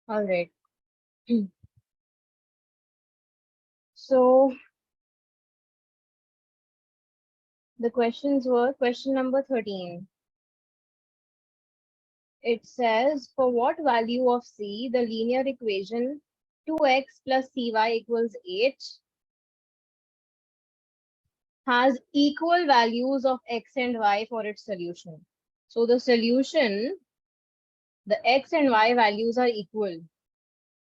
All right. So the questions were question number 13. It says, for what value of C the linear equation 2x plus cy equals 8 has equal values of x and y for its solution. So the solution, the x and y values are equal.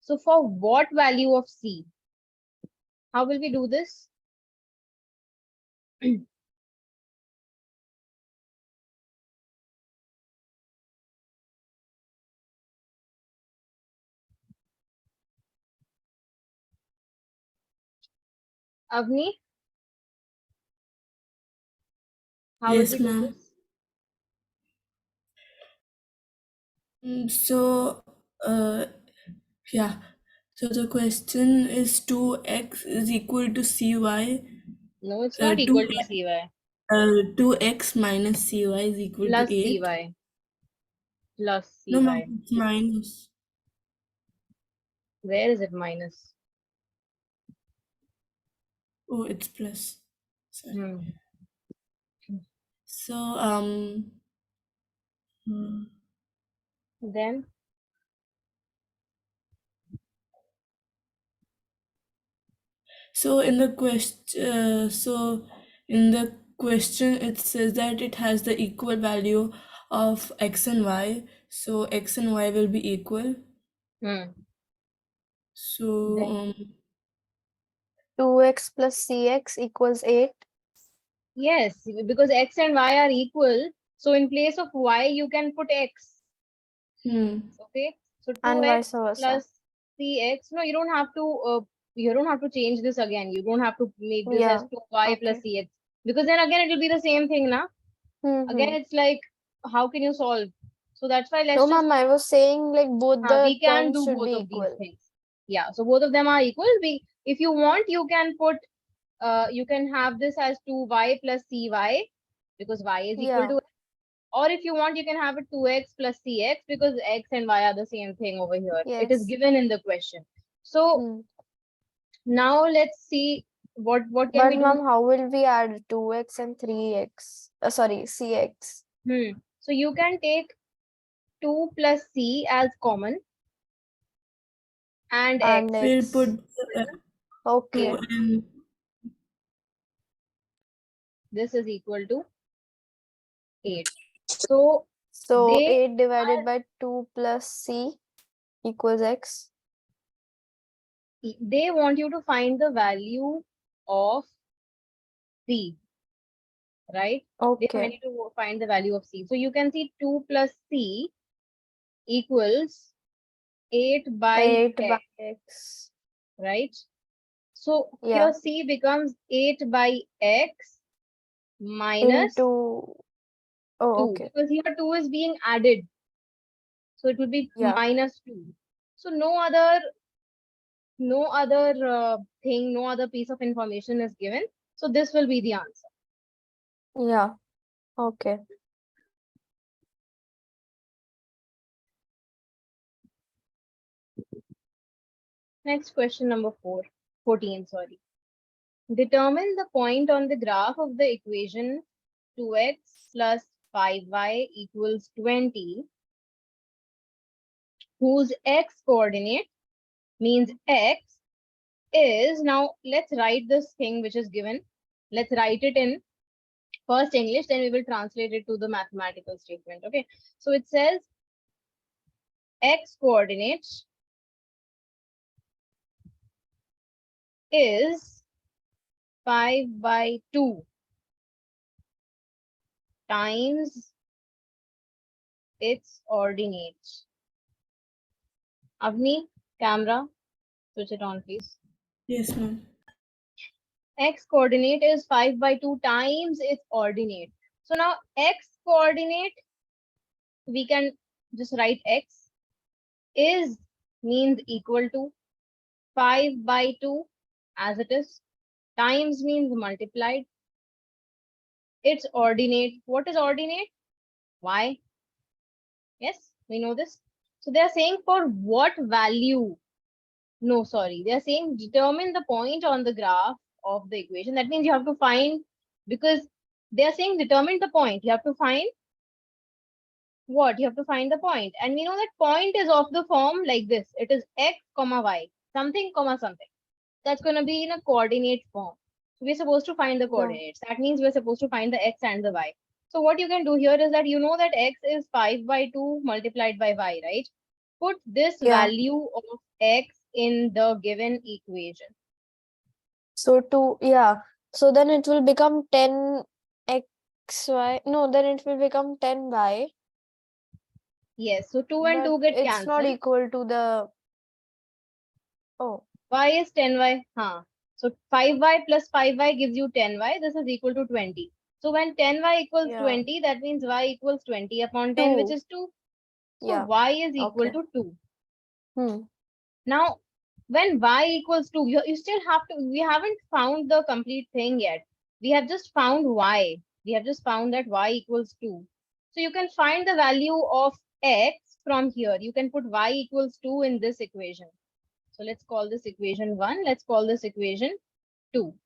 So for what value of C? How will we do this? Avni, how will we Yes, do ma'am. this? So, yeah. So the question is 2x is equal to cy. No, it's not equal to cy 2x minus cy is equal to plus 8. cy plus No, ma'am, cy. it's minus. Where is it minus? Oh, it's plus. Sorry. Hmm. So, hmm. Then So in the question, it says that it has the equal value of x and y. So x and y will be equal. hmm. So Then 2x plus cx equals 8 yes, because x and y are equal. So in place of y, you can put x. Okay. So and 2x vice versa. plus cx. No, you don't have to. You don't have to change this again. You don't have to make this as Yeah. 2y plus Okay. cx, because then again it will be the same thing, na? Again, Mm-hmm. it's like, how can you solve? So that's why let's No, just ma'am, I was saying like both the we can terms do should both be of these equal. things. Yeah. So both of them are equal. If you want, you can put you can have this as 2y plus cy because y is equal Yeah. to, or if you want, you can have it 2x plus cx because x and y are the same thing over here. It is Yes. given in the question. So Hmm. now let's see what can But we do. ma'am, how will we add 2x and 3x? Sorry, cx So you can take 2 plus c as common and and x. we'll put x. 2 Okay. and This is equal to 8. So So they 8 divided are by 2 plus c equals x. they want you to find the value of c, right? They want Okay. you to find the value of c. So you can see 2 plus c equals 8 by 8 by x, x. right? So here Yeah. c becomes 8 by x minus Into. Oh, 2 okay. because here 2 is being added. So it will be Yeah. minus 2. So no other thing, no other piece of information is given. So this will be the answer. Yeah. Okay. Next question number 14, sorry. Determine the point on the graph of the equation 2x plus 5y equals 20, whose x coordinate means x is, now let's write this thing which is given. Let's write it in first English, then we will translate it to the mathematical statement. Okay. So it says x coordinate is 5 by 2 times its ordinate. Avni, camera, switch it on, please. yes, ma'am. X coordinate is 5 by 2 times its ordinate. So now x coordinate, we can just write x is means equal to 5 by 2 as it is, times means multiplied. Its ordinate, what is ordinate? Y. Yes, we know this. So they are saying for what value? No, sorry. They are saying determine the point on the graph of the equation. That means you have to find, because they are saying determine the point. You have to find what? You have to find the point. And we know that point is of the form like this. It is x comma y, something comma something. That's going to be in a coordinate form. So we're supposed to find the Yeah. coordinates. That means we're supposed to find the x and the y. So what you can do here is that you know that x is 5 by 2 multiplied by y, right? Put this Yeah. value of x in the given equation. So so then it will become 10xy. No, then it will become 10y. Yes, so 2 and But 2 get it's not cancelled. equal to the. Oh, Y is 10y. Huh. So 5y plus 5y gives you 10y. This is equal to 20. So when 10y equals yeah. 20, that means y equals 20 upon 10, which 2. is 2. So Yeah. y is equal Okay. to 2. Hmm. Now, when y equals 2, you still have to, we haven't found the complete thing yet. We have just found y. We have just found that y equals 2. So you can find the value of x from here. You can put y equals 2 in this equation. So let's call this equation 1. Let's call this equation 2.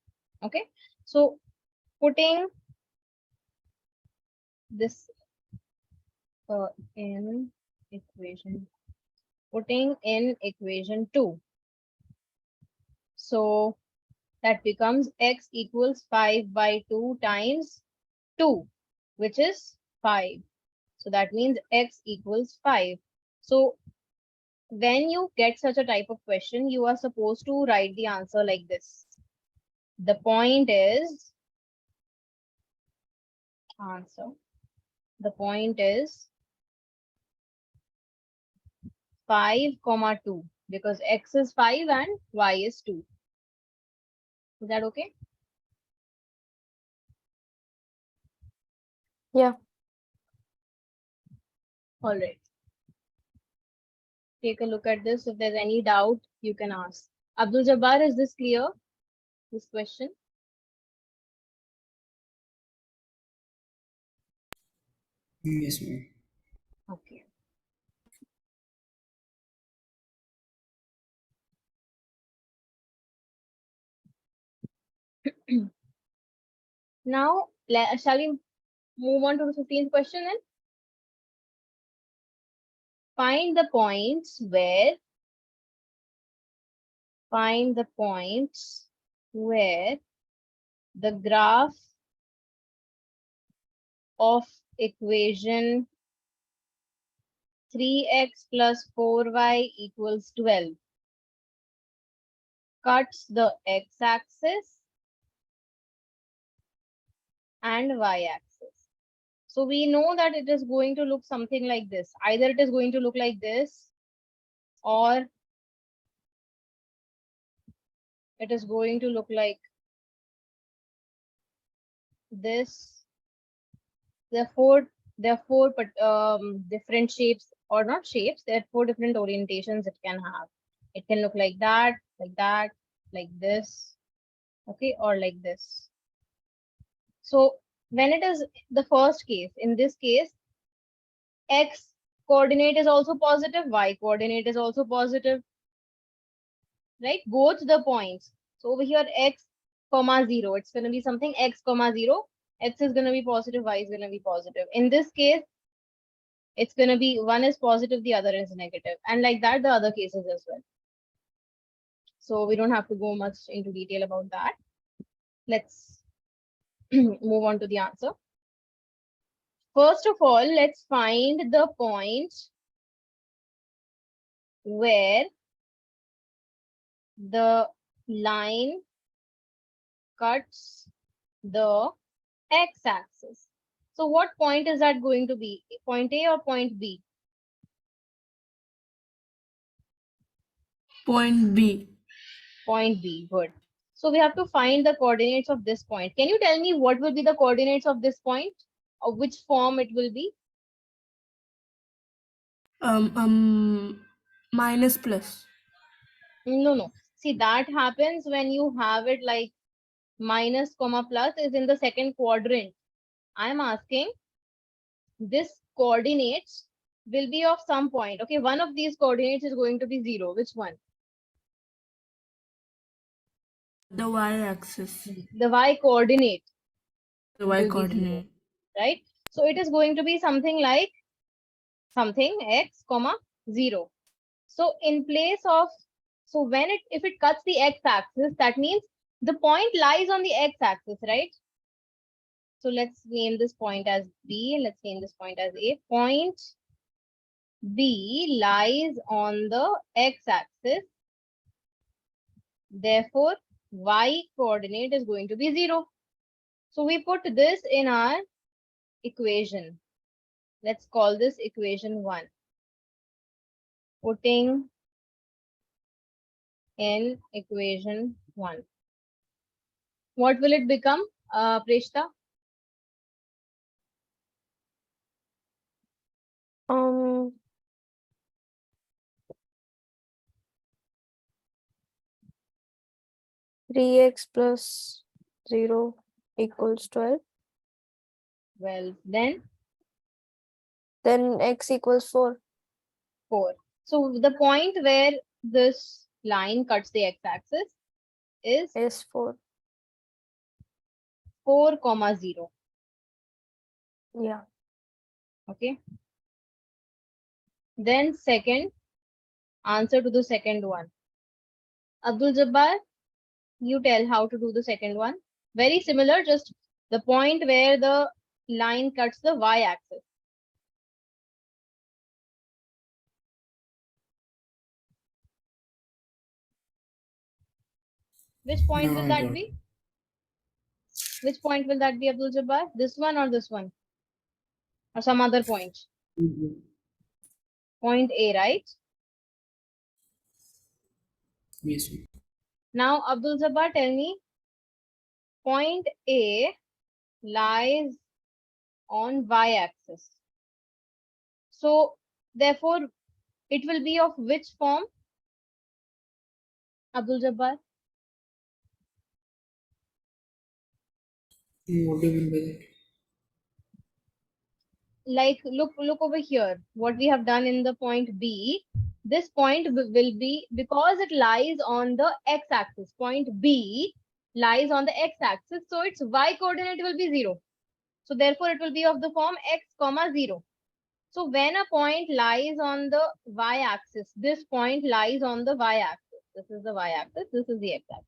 Okay. So putting this in equation, putting in equation 2. So that becomes x equals 5 by 2 times 2, which is 5. So that means x equals 5. So when you get such a type of question, you are supposed to write the answer like this. The point is answer. The point is 5 comma 2 because x is 5 and y is 2. Is that okay? Yeah. All right. Take a look at this. If there's any doubt, you can ask. Abdul Jabbar, is this clear? This question? Yes, ma'am. Okay. Now, shall we move on to the 15th question then? Find the points where the graph of equation 3x plus 4y equals 12 cuts the x-axis and y-axis. So we know that it is going to look something like this. Either it is going to look like this or it is going to look like this. There are four different shapes, or not shapes. There are four different orientations it can have. It can look like that, like this, okay, or like this. So when it is the first case, in this case, x coordinate is also positive, y coordinate is also positive, right? Both the points. So over here, x comma 0, it's going to be something x comma 0. X is going to be positive, y is going to be positive. In this case, it's going to be one is positive, the other is negative, and like that the other cases as well. So we don't have to go much into detail about that. Let's move on to the answer. First of all, let's find the point where the line cuts the x-axis. So what point is that going to be? Point A or point B? Point B. Point B, good. So we have to find the coordinates of this point. Can you tell me what will be the coordinates of this point? Or which form it will be? Minus plus. No. See, that happens when you have it like minus comma plus is in the second quadrant. I'm asking this coordinates will be of some point. Okay, one of these coordinates is going to be 0. Which one? The y-axis. The y coordinate The y will be 0, coordinate. right? So it is going to be something like something x comma 0. So in place of, so when it, if it cuts the x-axis, that means the point lies on the x-axis, right? So let's name this point as B. Let's name this point as A. Point B lies on the x-axis. Therefore, y coordinate is going to be 0. So we put this in our equation. Let's call this equation 1. Putting in equation 1. What will it become, Preshta? Um, 3x plus 0 equals 12. Well, Then x equals 4. 4. So the point where this line cuts the x-axis is Is 4. 4 comma 0. Yeah. Okay. Then second, answer to the second one. Abdul Jabbar, you tell how to do the second one. Very similar, just the point where the line cuts the y-axis. Which point Now will I that got. be? Which point will that be, Abdul Jabbar? This one or this one? Or some other point? Mhm. Point A, right? Yes, ma'am. Now, Abdul Jabbar, tell me, point A lies on y-axis. So, therefore, it will be of which form, Abdul Jabbar? What do you mean by that? Like, look over here. What we have done in the point B, this point will be, because it lies on the x-axis. Point B lies on the x-axis, so its y coordinate will be 0. So therefore, it will be of the form x comma 0. So when a point lies on the y-axis, this point lies on the y-axis. This is the y-axis. This is the x-axis.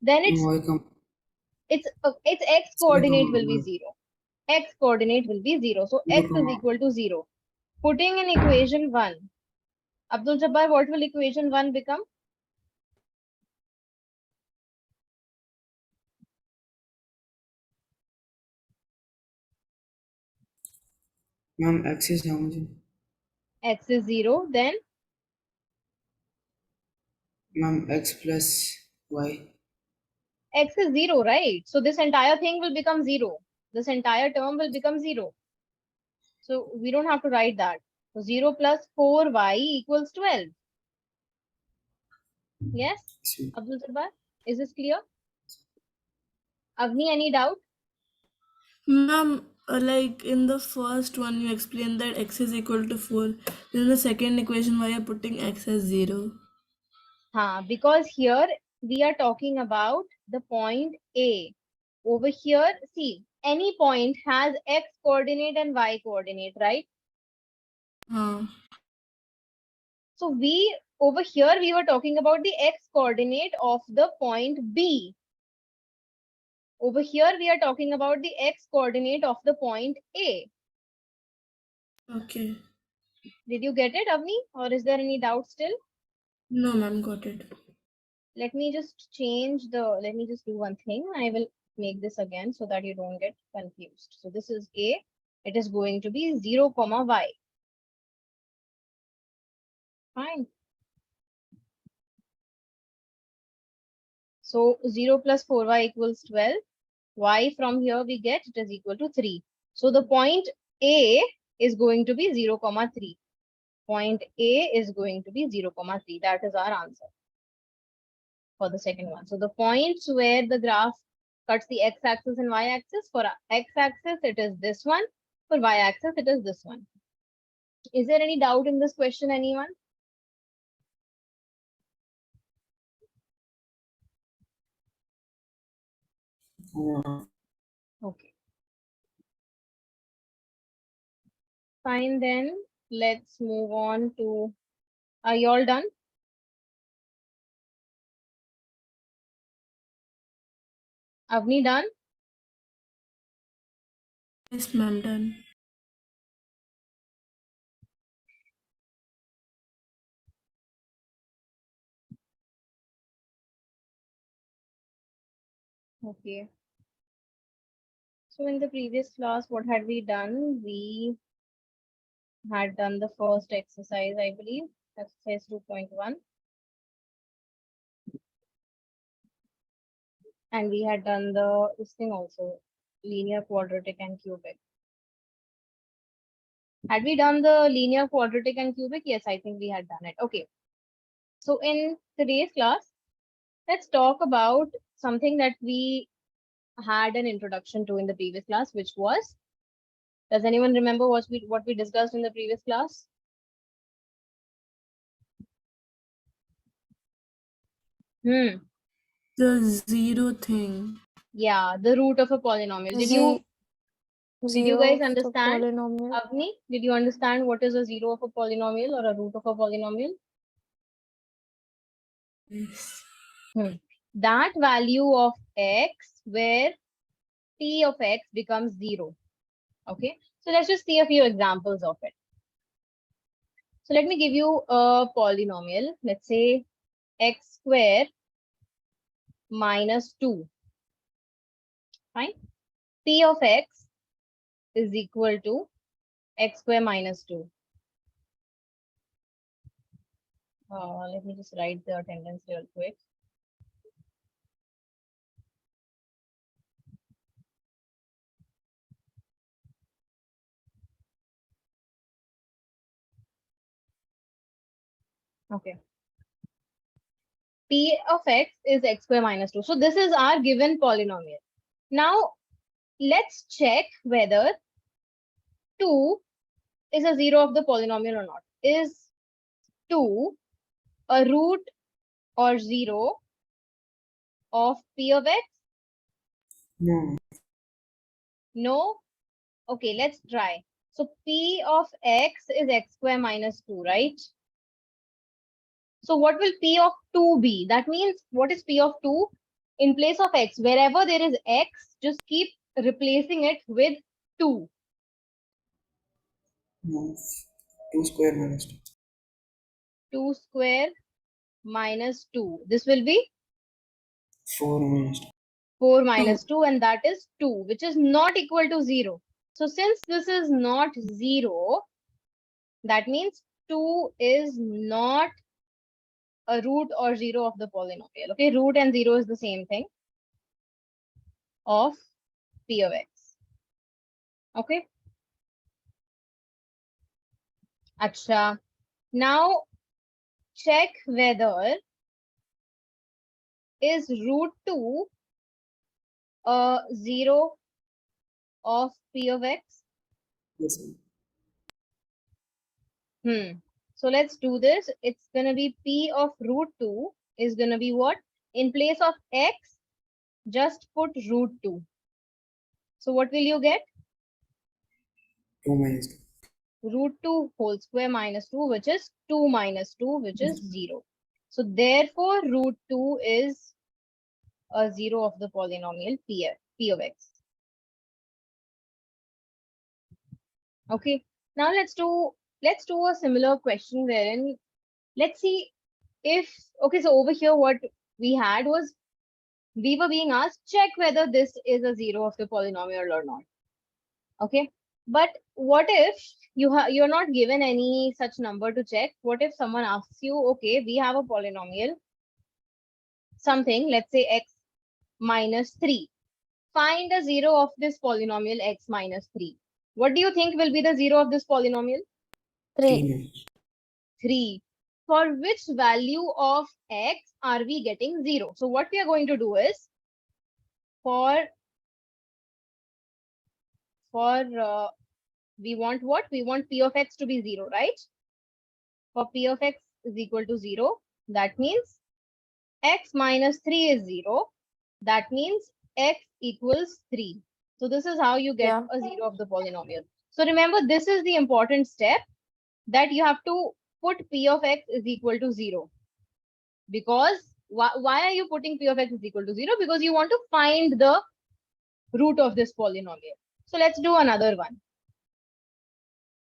Then No, I come. its x Zero coordinate comma will be one. 0. X coordinate will be 0. So Zero x is comma. equal to 0. Putting in equation 1. Abdul Jabbar, what will equation 1 become? Ma'am, x is how much? X is 0. Then Ma'am, x plus y. x is 0, right? So this entire thing will become 0. This entire term will become 0. So we don't have to write that. So 0 plus 4y equals 12. Yes? Yes, ma'am. Abdul Jabbar, is this clear? Avni, any doubt? Ma'am, like in the first one, you explained that x is equal to 4. Then the second equation, why are you putting x as 0? Because here we are talking about the point A. Over here, see, any point has x coordinate and y coordinate, right? Huh. So we, over here, we were talking about the x coordinate of the point B. Over here, we are talking about the x coordinate of the point A. Okay. Did you get it, Avni? Or is there any doubt still? No, ma'am, got it. Let me just change the, let me just do one thing. I will make this again so that you don't get confused. So this is A. It is going to be 0 comma y. Fine. So 0 plus 4y equals 12. Y from here we get it is equal to 3. So the point A is going to be 0 comma 3. Point A is going to be 0 comma 3. That is our answer for the second one. So the points where the graph cuts the x-axis and y-axis, for x-axis it is this one, for y-axis it is this one. Is there any doubt in this question, anyone? Okay. Fine then. Let's move on to. Are you all done? Avni done? Yes, ma'am, done. Okay. So in the previous class, what had we done? We had done the first exercise, I believe, exercise 2.1. And we had done this thing also, linear, quadratic, and cubic. Had we done the linear, quadratic, and cubic? Yes, I think we had done it. Okay. So in today's class, let's talk about something that we had an introduction to in the previous class, which was, does anyone remember what we discussed in the previous class? The zero thing. Yeah, the root of a polynomial. Did you Zero guys of the understand? polynomial. Avni, did you understand what is a zero of a polynomial or a root of a polynomial? Yes. That value of x where p of x becomes 0. Okay, so let's just see a few examples of it. So let me give you a polynomial. Let's say x square minus 2. Fine. P of x is equal to x square minus 2. Let me just write the attendance real quick. Okay. P of x is x square minus 2. So this is our given polynomial. Now let's check whether 2 is a 0 of the polynomial or not. Is 2 a root or 0 of p of x? No. No? Okay, let's try. So p of x is x square minus 2, right? So what will p of 2 be? That means what is p of 2? In place of x, wherever there is x, just keep replacing it with 2. No. 2 square minus 2. 2 square minus 2. This will be 4 minus 2. 4 minus 2, and that is 2, which is not equal to 0. So since this is not 0, that means 2 is not a root or 0 of the polynomial. Okay, root and 0 is the same thing of p of x. Okay. Acha. Now check whether is root 2 a 0 of p of x. Yes, ma'am. So let's do this. It's going to be p of root 2 is going to be what? In place of x, just put root 2. So what will you get? 2 minus 2. Root 2 whole square minus 2, which is 2 minus 2, which is 0. So therefore, root 2 is a 0 of the polynomial p of x. Okay. Now let's do a similar question wherein let's see if, okay, so over here what we had was we were being asked check whether this is a 0 of the polynomial or not. Okay. But what if you're not given any such number to check? What if someone asks you, okay, we have a polynomial, something, let's say x minus 3. Find a 0 of this polynomial x minus 3. What do you think will be the 0 of this polynomial? 3. 3. For which value of x are we getting 0? So what we are going to do is for We want what? We want p of x to be 0, right? For p of x is equal to 0, that means x minus 3 is 0. That means x equals 3. So this is how you get Yeah. a 0 of the polynomial. So remember, this is the important step, that you have to put p of x is equal to 0. Because why are you putting p of x is equal to 0? Because you want to find the root of this polynomial. So let's do another one.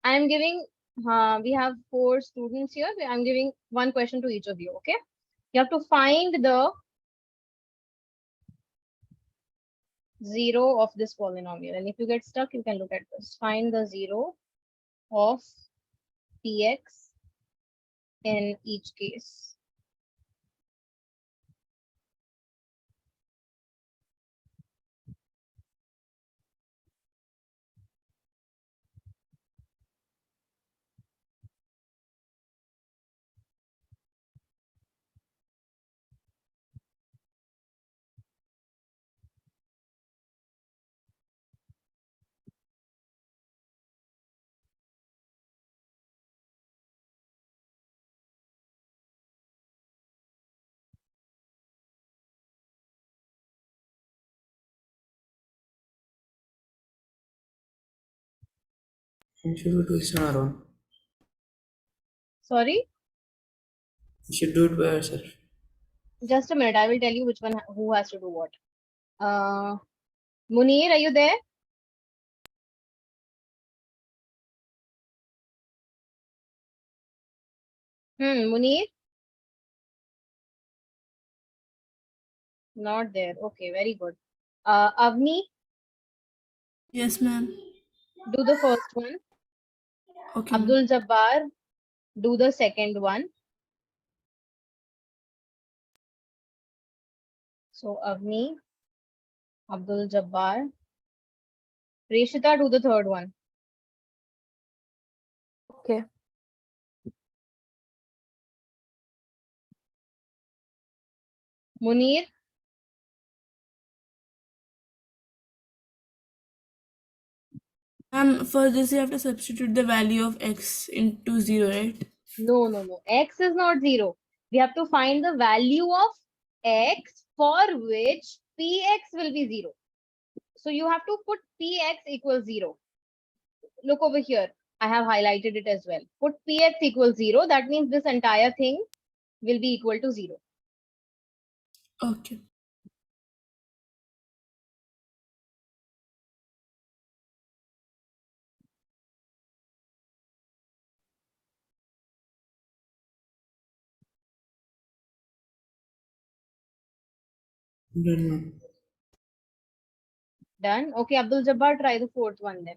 I am giving, we have 4 students here. I'm giving one question to each of you, okay? You have to find the 0 of this polynomial. And if you get stuck, you can look at this. Find the 0 of px in each case. You should do it on our own. Sorry, You should do it by yourself. just a minute. I will tell you which one, who has to do what. Uh, Munir, are you there? Munir? Not there. Okay, very good. Avni, Yes, ma'am. do the first one. Okay, ma'am. Abdul Jabbar, do the second one. So Avni, Abdul Jabbar, Reshita, do the third one. Okay. Munir, Ma'am, for this you have to substitute the value of x into 0, right? no. X is not 0. We have to find the value of x for which px will be 0. So you have to put px equals 0. Look over here. I have highlighted it as well. Put px equals 0. That means this entire thing will be equal to 0. Okay. Done, ma'am. Done. Okay, Abdul Jabbar, try the fourth one then.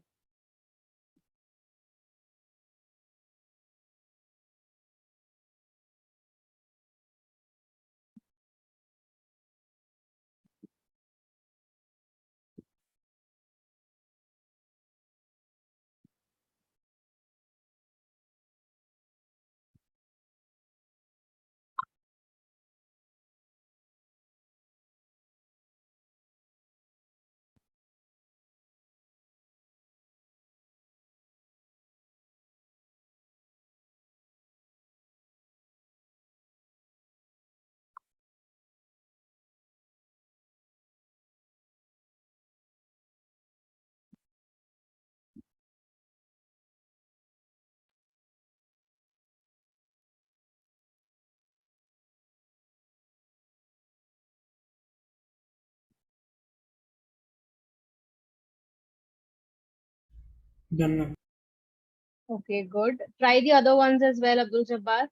Done, ma'am. Okay, good. Try the other ones as well, Abdul Jabbar.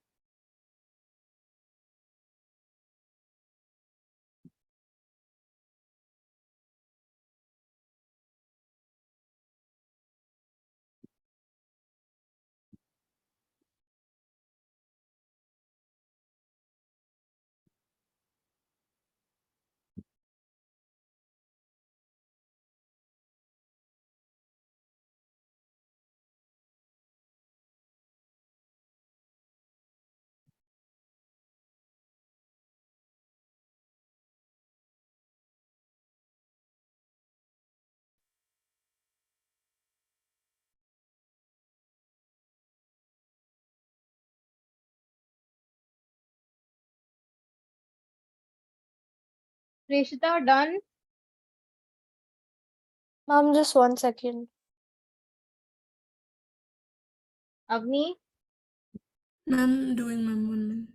Preshita, done? Ma'am, just 1 second. Avni? Ma'am, doing ma'am 1 minute.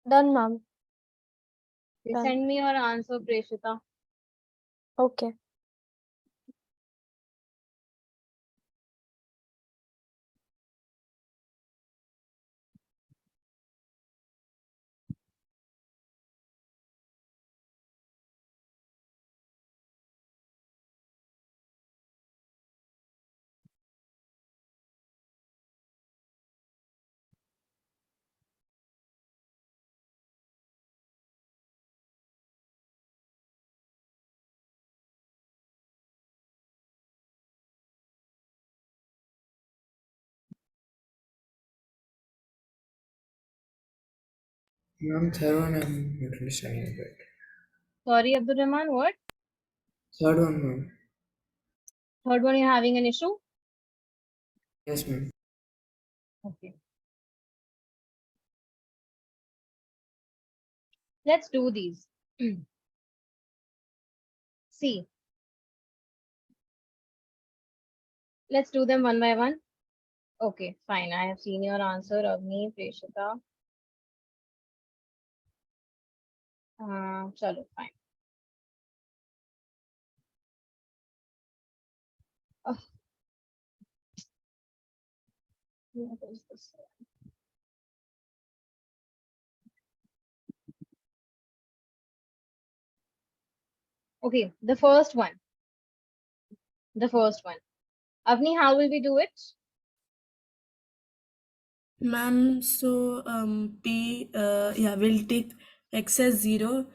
Done, ma'am. Done. Send me your answer, Preshita. Okay. Ma'am, third one I'm not understanding a bit. Sorry, Abdul Rahman, what? Third one, ma'am. Third one, you're having an issue? Yes, ma'am. Okay. Let's do these. See. Let's do them one by one. Okay, fine. I have seen your answer, Avni, Preshita. Chalo, fine. Oh, what is this? Okay, the first one. The first one. Avni, how will we do it? Ma'am, so P yeah, we'll take x as 0.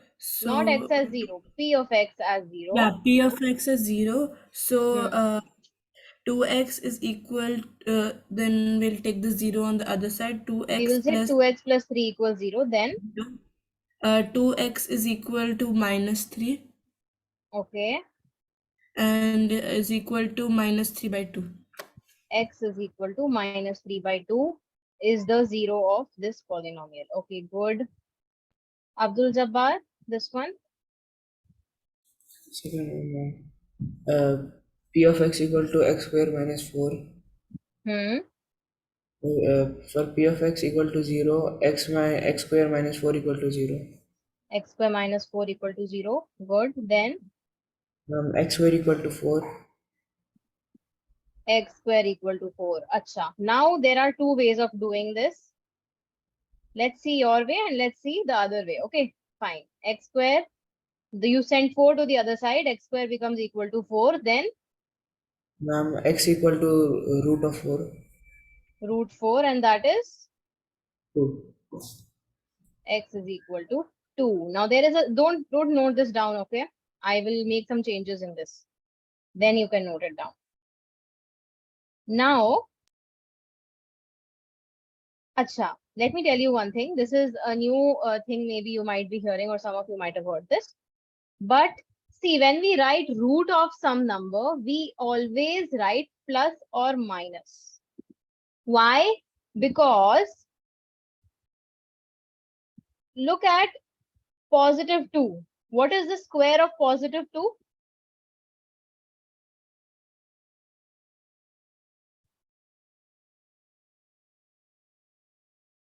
Not x So as 0, p of x as 0. yeah, P of x as 0. So Hmm. 2x is equal, then we'll take the 0 on the other side. We 2x will say plus 2x plus 3 equals 0. Then, 2x is equal to minus 3 okay, and is equal to minus 3 by 2. x is equal to minus 3 by 2 is the 0 of this polynomial. Okay, good. Abdul Jabbar, this one. Second one, ma'am. P of x equal to x square minus 4. Hmm. For P of x equal to 0, x square minus 4 equal to 0. X square minus 4 equal to 0. Good. Then, X square equal to 4. x square equal to 4. Acha. Now there are two ways of doing this. Let's see your way and let's see the other way. Okay, fine. X square, you send 4 to the other side. X square becomes equal to 4. Then Ma'am, x equal to root of 4. root 4, and that is 2. x is equal to 2. Now there is a, don't note this down, okay? I will make some changes in this. Then you can note it down. Now, acha, let me tell you one thing. This is a new thing maybe you might be hearing, or some of you might have heard this. But see, when we write root of some number, we always write plus or minus. Why? Because look at positive 2. What is the square of positive 2?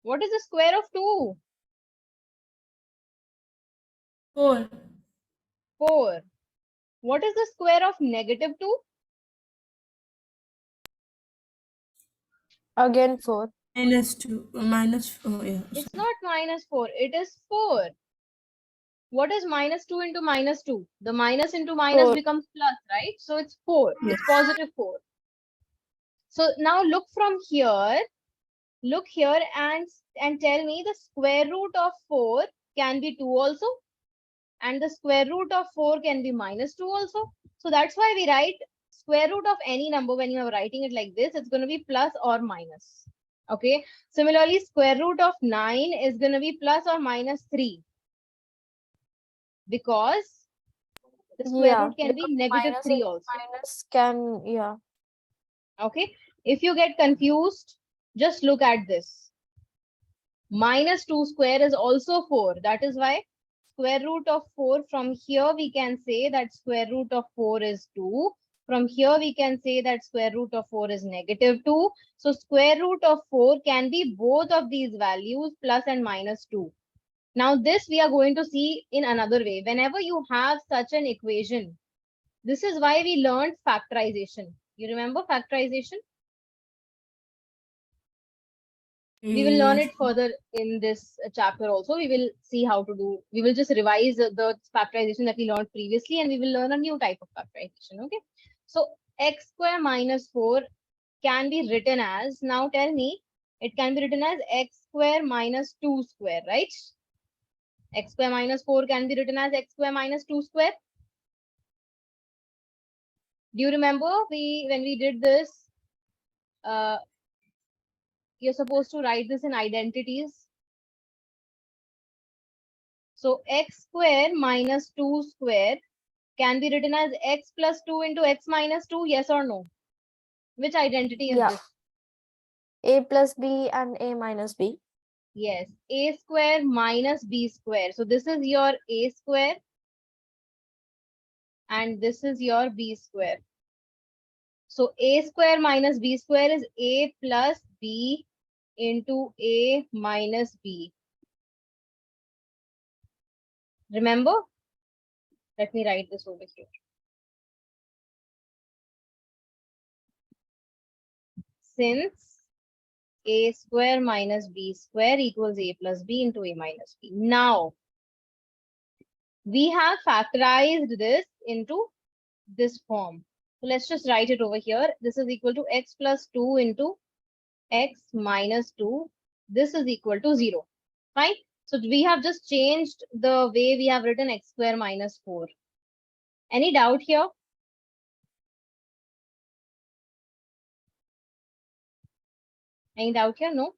What is the square of 2? 4. 4. What is the square of negative 2? Again 4. Minus 2. Minus, oh yeah. It's Sorry. not minus 4. It is 4. What is minus 2 into minus 2? The minus into minus 4. becomes plus, right? So it's 4. Yes. It's positive 4. So now look from here. Look here and tell me the square root of 4 can be 2 also. And the square root of 4 can be minus 2 also. So that's why we write square root of any number when you are writing it like this. It's going to be plus or minus. Okay. Similarly, square root of 9 is going to be plus or minus 3. Because The square Yeah, root can be because negative minus 3 and also. minus can, yeah. Okay. If you get confused, just look at this. Minus 2 square is also 4. That is why square root of 4, from here we can say that square root of 4 is 2. From here we can say that square root of 4 is negative 2. So square root of 4 can be both of these values, plus and minus 2. Now this we are going to see in another way. Whenever you have such an equation, this is why we learned factorization. You remember factorization? We will learn Yes. it further in this chapter also. We will see how to do, we will just revise the factorization that we learned previously, and we will learn a new type of factorization. Okay. So x square minus 4 can be written as, now tell me, it can be written as x square minus 2 square, right? X square minus 4 can be written as x square minus 2 square. Do you remember when we did this, uh, you're supposed to write this in identities. So x square minus 2 square can be written as x plus 2 into x minus 2, yes or no? Which identity is Yeah. this? A plus B and A minus B. Yes, a square minus b square. So this is your a square and this is your b square. So a square minus b square is a plus b into a minus b. Remember? Let me write this over here. Since a square minus b square equals a plus b into a minus b. Now, we have factorized this into this form. So let's just write it over here. This is equal to x plus 2 into x minus 2. This is equal to 0. Fine. So we have just changed the way we have written x square minus 4. Any doubt here? Any doubt here? No?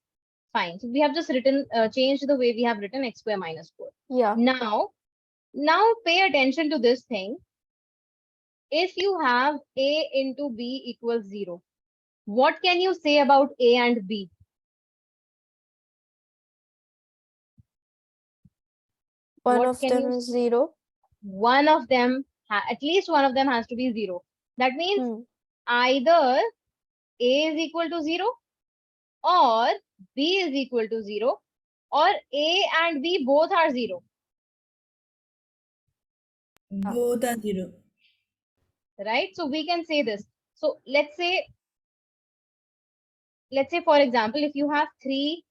Fine. So we have just written, changed the way we have written x square minus 4. Yeah. Now pay attention to this thing. If you have a into b equals 0, what can you say about a and b? One What of can them you? is 0. One of them, at least one of them has to be 0. That means either a is equal to 0 or b is equal to 0 or a and b both are 0. Both are 0. Right? So we can say this. So let's say for example, if you have 3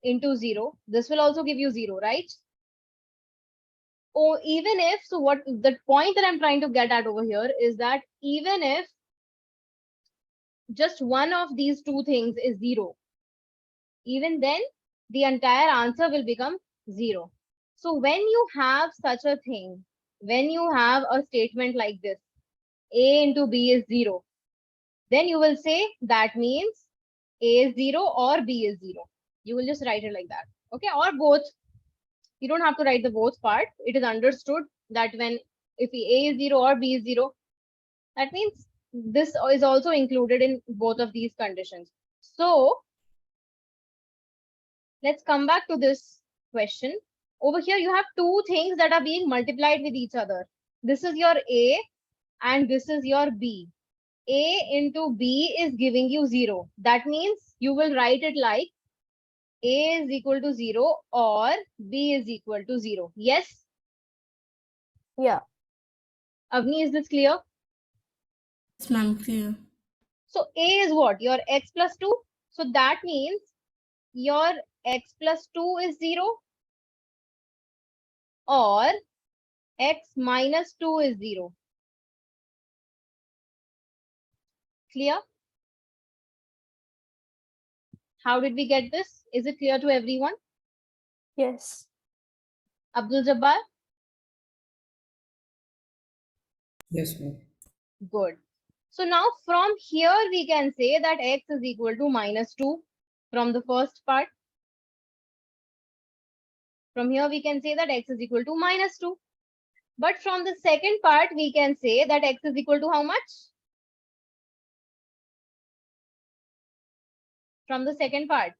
into 0, this will also give you 0, right? Or even if, so what the point that I'm trying to get at over here is that even if just one of these two things is 0, even then the entire answer will become 0. So when you have such a thing, when you have a statement like this, a into b is 0, then you will say that means a is 0 or b is 0. You will just write it like that. Okay, or both. You don't have to write the both part. It is understood that when if a is 0 or b is 0, that means this is also included in both of these conditions. So let's come back to this question. Over here, you have two things that are being multiplied with each other. This is your A and this is your B. A into B is giving you 0. That means you will write it like A is equal to 0 or B is equal to 0. Yes? Yeah. Avni, is this clear? Yes, ma'am, clear. So A is what? Your x plus 2. So that means your x plus 2 is 0 or x minus 2 is 0. Clear? How did we get this? Is it clear to everyone? Yes. Abdul Jabbar? Yes, ma'am. Good. So now from here we can say that x is equal to minus 2 from the first part. From here we can say that x is equal to minus 2. But from the second part, we can say that x is equal to how much? From the second part.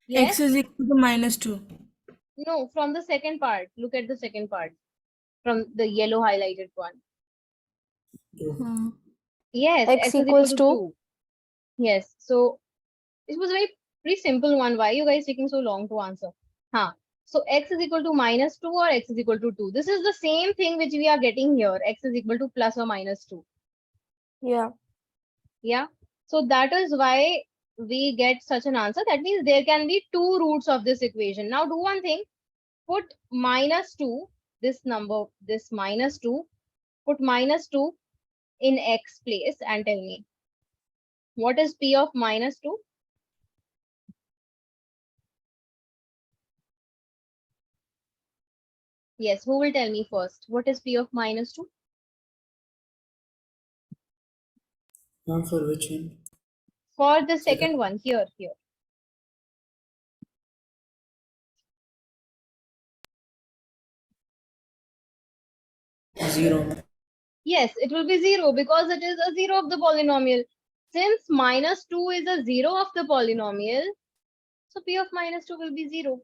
Yes? X is equal to -2. No, from the second part. Look at the second part. From the yellow highlighted one. Yes, X x is equal equals to to 2. Yes. So it was a pretty simple one. Why are you guys taking so long to answer? Huh. So x is equal to -2 or x is equal to 2. This is the same thing which we are getting here. X is equal to plus or minus 2. yeah. Yeah. So that is why we get such an answer. That means there can be two roots of this equation. Now do one thing. Put -2, this number, this -2, put -2 in x place and tell me what is p of -2? Yes, who will tell me first? What is p of -2? For which one? For the Second. second one, here. Zero. Yes, it will be 0 because it is a 0 of the polynomial. Since -2 is a 0 of the polynomial, so p of -2 will be 0.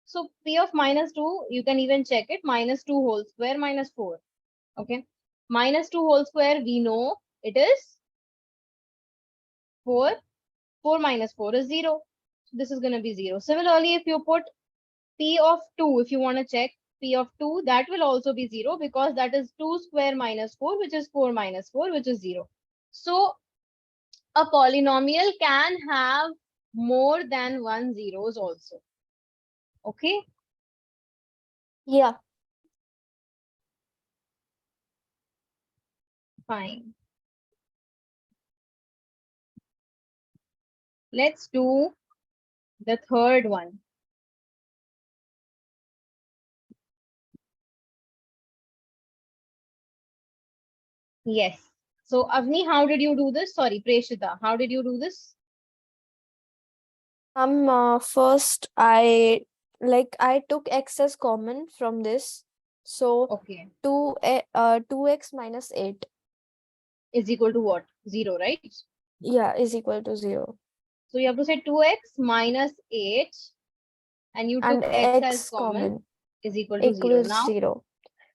So p of -2, you can even check it, -2 whole square minus 4. Okay. -2 whole square, we know it is 4. 4 minus 4 is 0. So this is going to be 0. Similarly, if you put p of 2, if you want to check p of 2, that will also be 0 because that is 2 square minus 4, which is 4 minus 4, which is 0. So a polynomial can have more than one zeros also. Okay. Yeah. Fine. Let's do the third one. Yes. So Avni, how did you do this? Sorry, Preshita, how did you do this? First I took x as common from this. So Okay. 2x minus 8, Is equal to what? 0, right? yeah, is equal to 0. So you have to say 2x minus 8 and you And took x as x common common is equal to 0. equals Now, 0.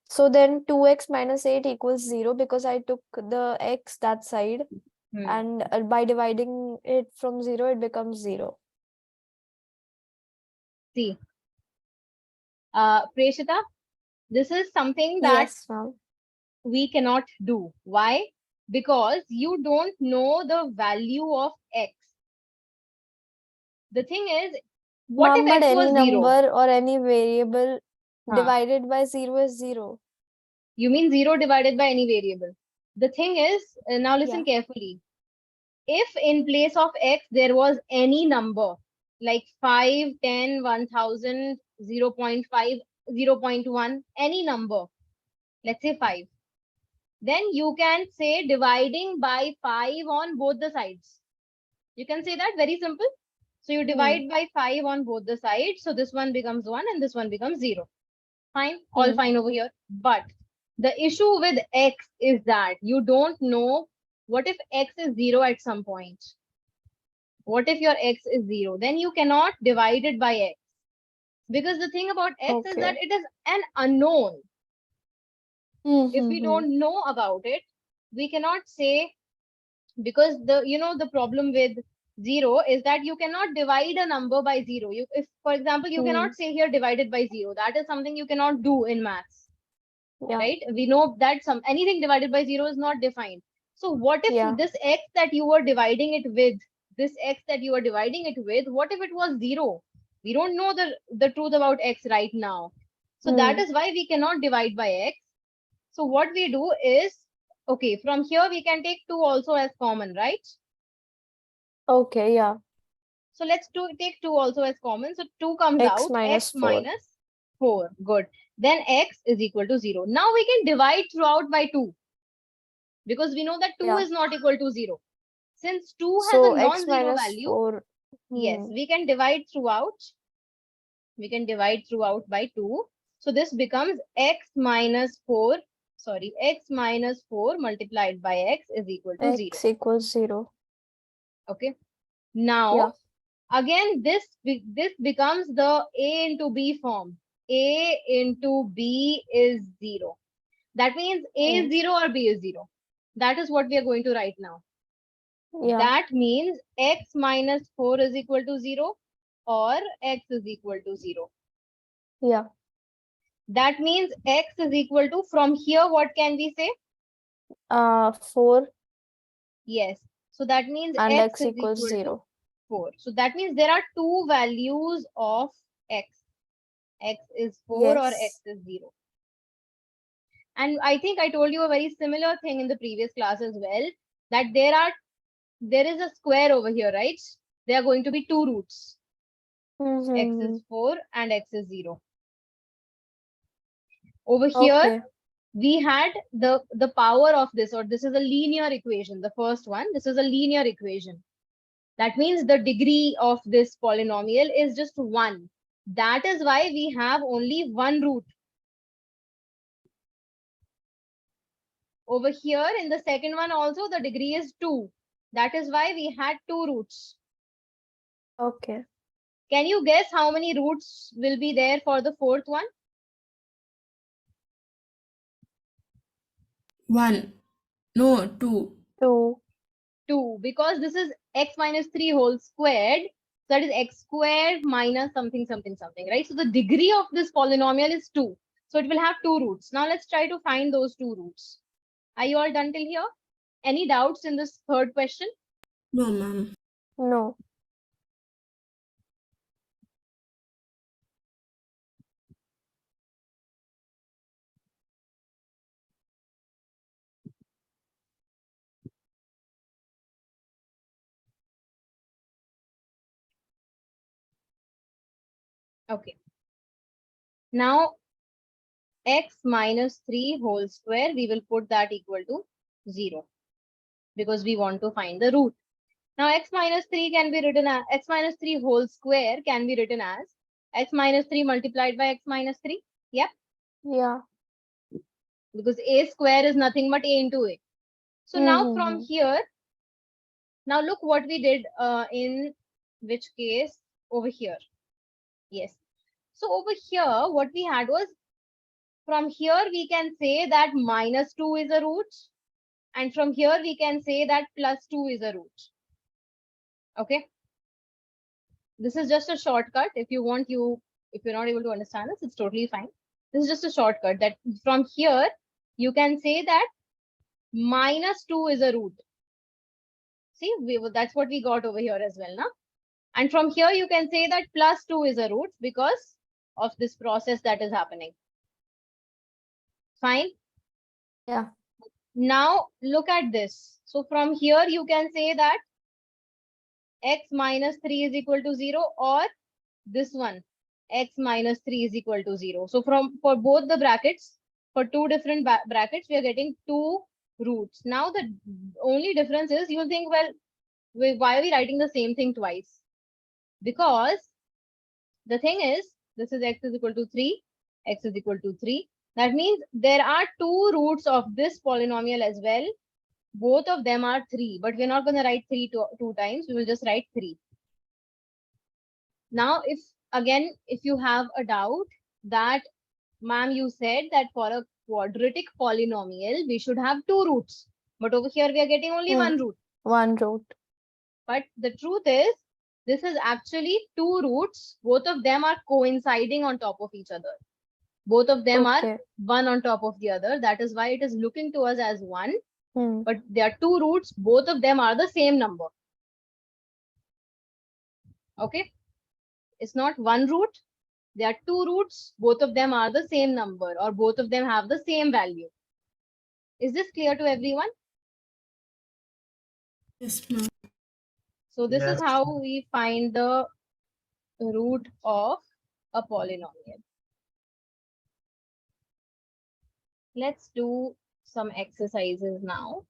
So then 2x minus 8 equals 0 because I took the x that side, and by dividing it from 0, it becomes 0. see, Preshita, this is something that Yes, ma'am. we cannot do. Why? Because you don't know the value of x. The thing is, what if Ma'am, but x any was 0? number or any variable Huh. divided by 0 is 0. You mean 0 divided by any variable. The thing is, now listen Yeah. carefully. If in place of x there was any number like 5, 10, 1000, 0 0.5, 0.1, any number, let's say 5, then you can say dividing by 5 on both the sides. You can say that very simple. So you divide by 5 on both the sides. So this one becomes 1 and this one becomes 0. Fine, all fine over here. But the issue with x is that you don't know what if x is 0 at some point. What if your x is 0? Then you cannot divide it by x. Because the thing about x is that Okay. it is an unknown. If we Mm-hmm. don't know about it, we cannot say, because the problem with 0 is that you cannot divide a number by 0. If for example you cannot say here divided by 0, that is something you cannot do in maths. Yeah. Right? We know that anything divided by 0 is not defined. So what if Yeah. this x that you were dividing it with, what if it was 0? We don't know the truth about x right now. So that is why we cannot divide by x. So what we do is, okay, from here we can take 2 also as common, right? Okay, yeah. So let's take 2 also as common. So 2 comes X out, minus x 4. minus 4. Good. Then x is equal to 0. Now we can divide throughout by 2. Because we know that 2 Yeah. is not equal to 0. Since 2 has So a x non-zero minus value, 4. yes, we can divide throughout. We can divide throughout by 2. So this becomes x minus 4 multiplied by x is equal to 0. X equals 0. Okay. Now, Yeah. again, this becomes the A into B form. A into B is 0. That means A is 0 or B is 0. That is what we are going to write now. Yeah. That means x minus 4 is equal to 0 or x is equal to 0. Yeah. That means x is equal to, from here, what can we say? 4 Yes. So that means and x x is equals equal to 0. 4. So that means there are two values of x. X is 4 or x Yes. is 0. And I think I told you a very similar thing in the previous class as well, that there is a square over here, right? There are going to be two roots. X is 4 and x is 0. Over here, Okay. we had the power of this, or this is a linear equation. The first one, this is a linear equation. That means the degree of this polynomial is just 1. That is why we have only one root. Over here in the second one also, the degree is 2. That is why we had two roots. Okay. Can you guess how many roots will be there for the fourth one? 1. No, 2. 2. 2, because this is x minus 3 whole squared. So that is x squared minus something, something, something, right? So the degree of this polynomial is 2. So it will have two roots. Now let's try to find those two roots. Are you all done till here? Any doubts in this third question? No, ma'am. No. Okay. Now x minus 3 whole square, we will put that equal to 0 because we want to find the root. Now x minus 3 can be written as, x minus 3 whole square can be written as x minus 3 multiplied by x minus 3. Yep. Yeah. Because a square is nothing but a into a. So now from here, now look what we did in which case over here. Yes. So over here, what we had was, from here we can say that minus 2 is a root. And from here we can say that plus 2 is a root. Okay. This is just a shortcut. If you want, if you're not able to understand this, it's totally fine. This is just a shortcut that from here you can say that minus 2 is a root. See, that's what we got over here as well now. And from here you can say that plus 2 is a root because of this process that is happening. Fine. Yeah. Now look at this. So from here you can say that x minus 3 is equal to 0, or this one, x minus 3 is equal to 0. So for both the brackets, for two different brackets, we are getting two roots. Now the only difference is, you'll think, well, why are we writing the same thing twice? Because the thing is, this is x is equal to 3, x is equal to 3. That means there are two roots of this polynomial as well. Both of them are 3, but we're not going to write 3 two times. We will just write 3. Now, if you have a doubt that, ma'am, you said that for a quadratic polynomial, we should have two roots. But over here, we are getting only one root. One root. But the truth is, this is actually two roots. Both of them are coinciding on top of each other. Both of them are one on top of the other. That is why it is looking to us as one. But there are two roots. Both of them are the same number. Okay. It's not one root. There are two roots. Both of them are the same number, or both of them have the same value. Is this clear to everyone? Yes, ma'am. So this is Yes. how we find the root of a polynomial. Let's do some exercises now.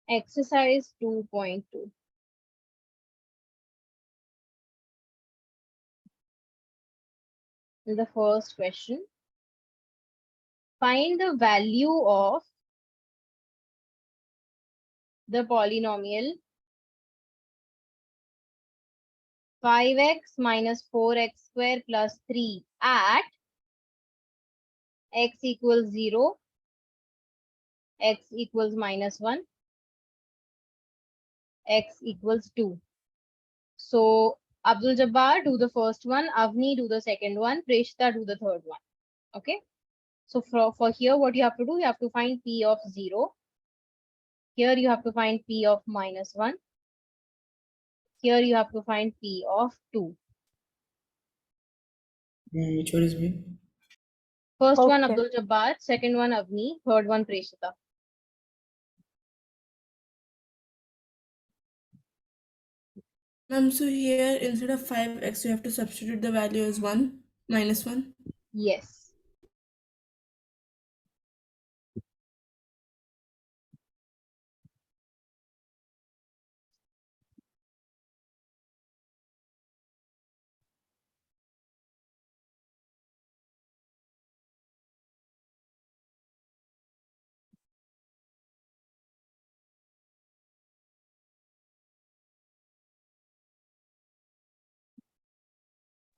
Exercise 2.2. The first question. Find the value of the polynomial 5x minus 4x square plus 3 at x equals 0, x equals minus 1, x equals 2. So Abdul Jabbar, do the first one, Avni, do the second one, Preshita, do the third one. Okay. So for here, what you have to do, you have to find p of 0. Here you have to find p of minus 1. Here you have to find p of 2. Which one is me? First one Okay. Abdul Jabbar, second one Avni, third one Preshita. Ma'am, so here instead of 5x, you have to substitute the value as 1, minus 1. Yes.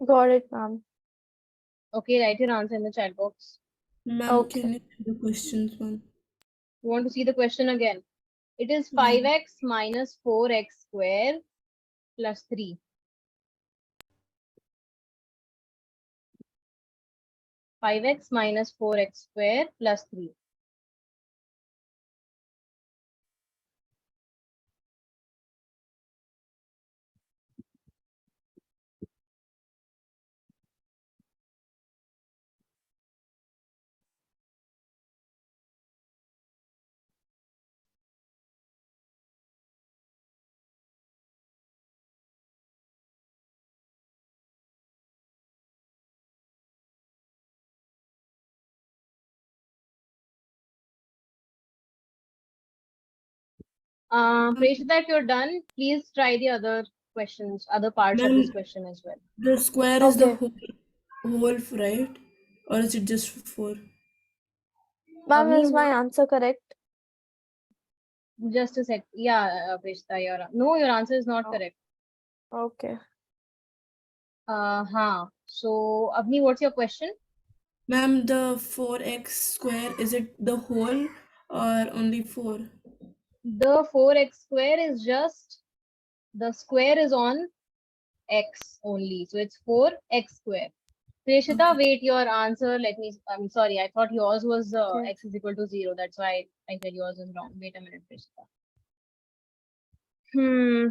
Got it, ma'am. Okay, write your answer in the chat box. Ma'am, Okay. can you see the questions, ma'am? You want to see the question again? It is Yeah. 5x minus 4x square plus 3. 5x minus 4x square plus 3. Preshita, if you're done, please try the other questions, other parts of this Ma'am, question as well. the square is the Okay. whole, right? Or is it just 4? Ma'am, Avni, is my what? answer correct? Just a sec. Yeah, Preshita, no, your answer is not Oh. correct. Okay. So, Avni, what's your question? Ma'am, the 4x square, is it the whole or only 4? The 4x square is just, the square is on x only. So it's 4x square. Preshita, Okay. wait, your answer, I'm sorry, I thought yours was Okay. x is equal to 0. That's why I said yours is wrong. Wait a minute, Preshita. Hmm.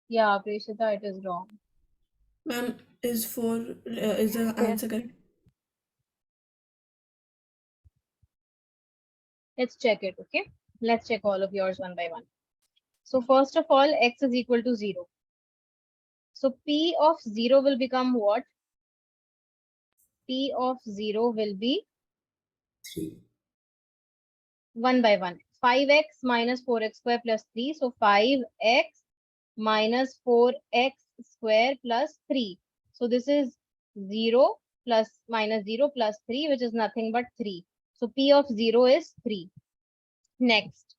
Yeah, Preshita, it is wrong. Ma'am, is 4, is the Okay. answer correct? Let's check it, okay? Let's check all of yours one by one. So first of all, x is equal to 0. So p of 0 will become what? P of 0 will be 3. 1 by 1. 5x minus 4x square plus 3. So 5x minus 4x square plus 3. So this is 0 plus minus 0 plus 3, which is nothing but 3. So p of 0 is 3. Next.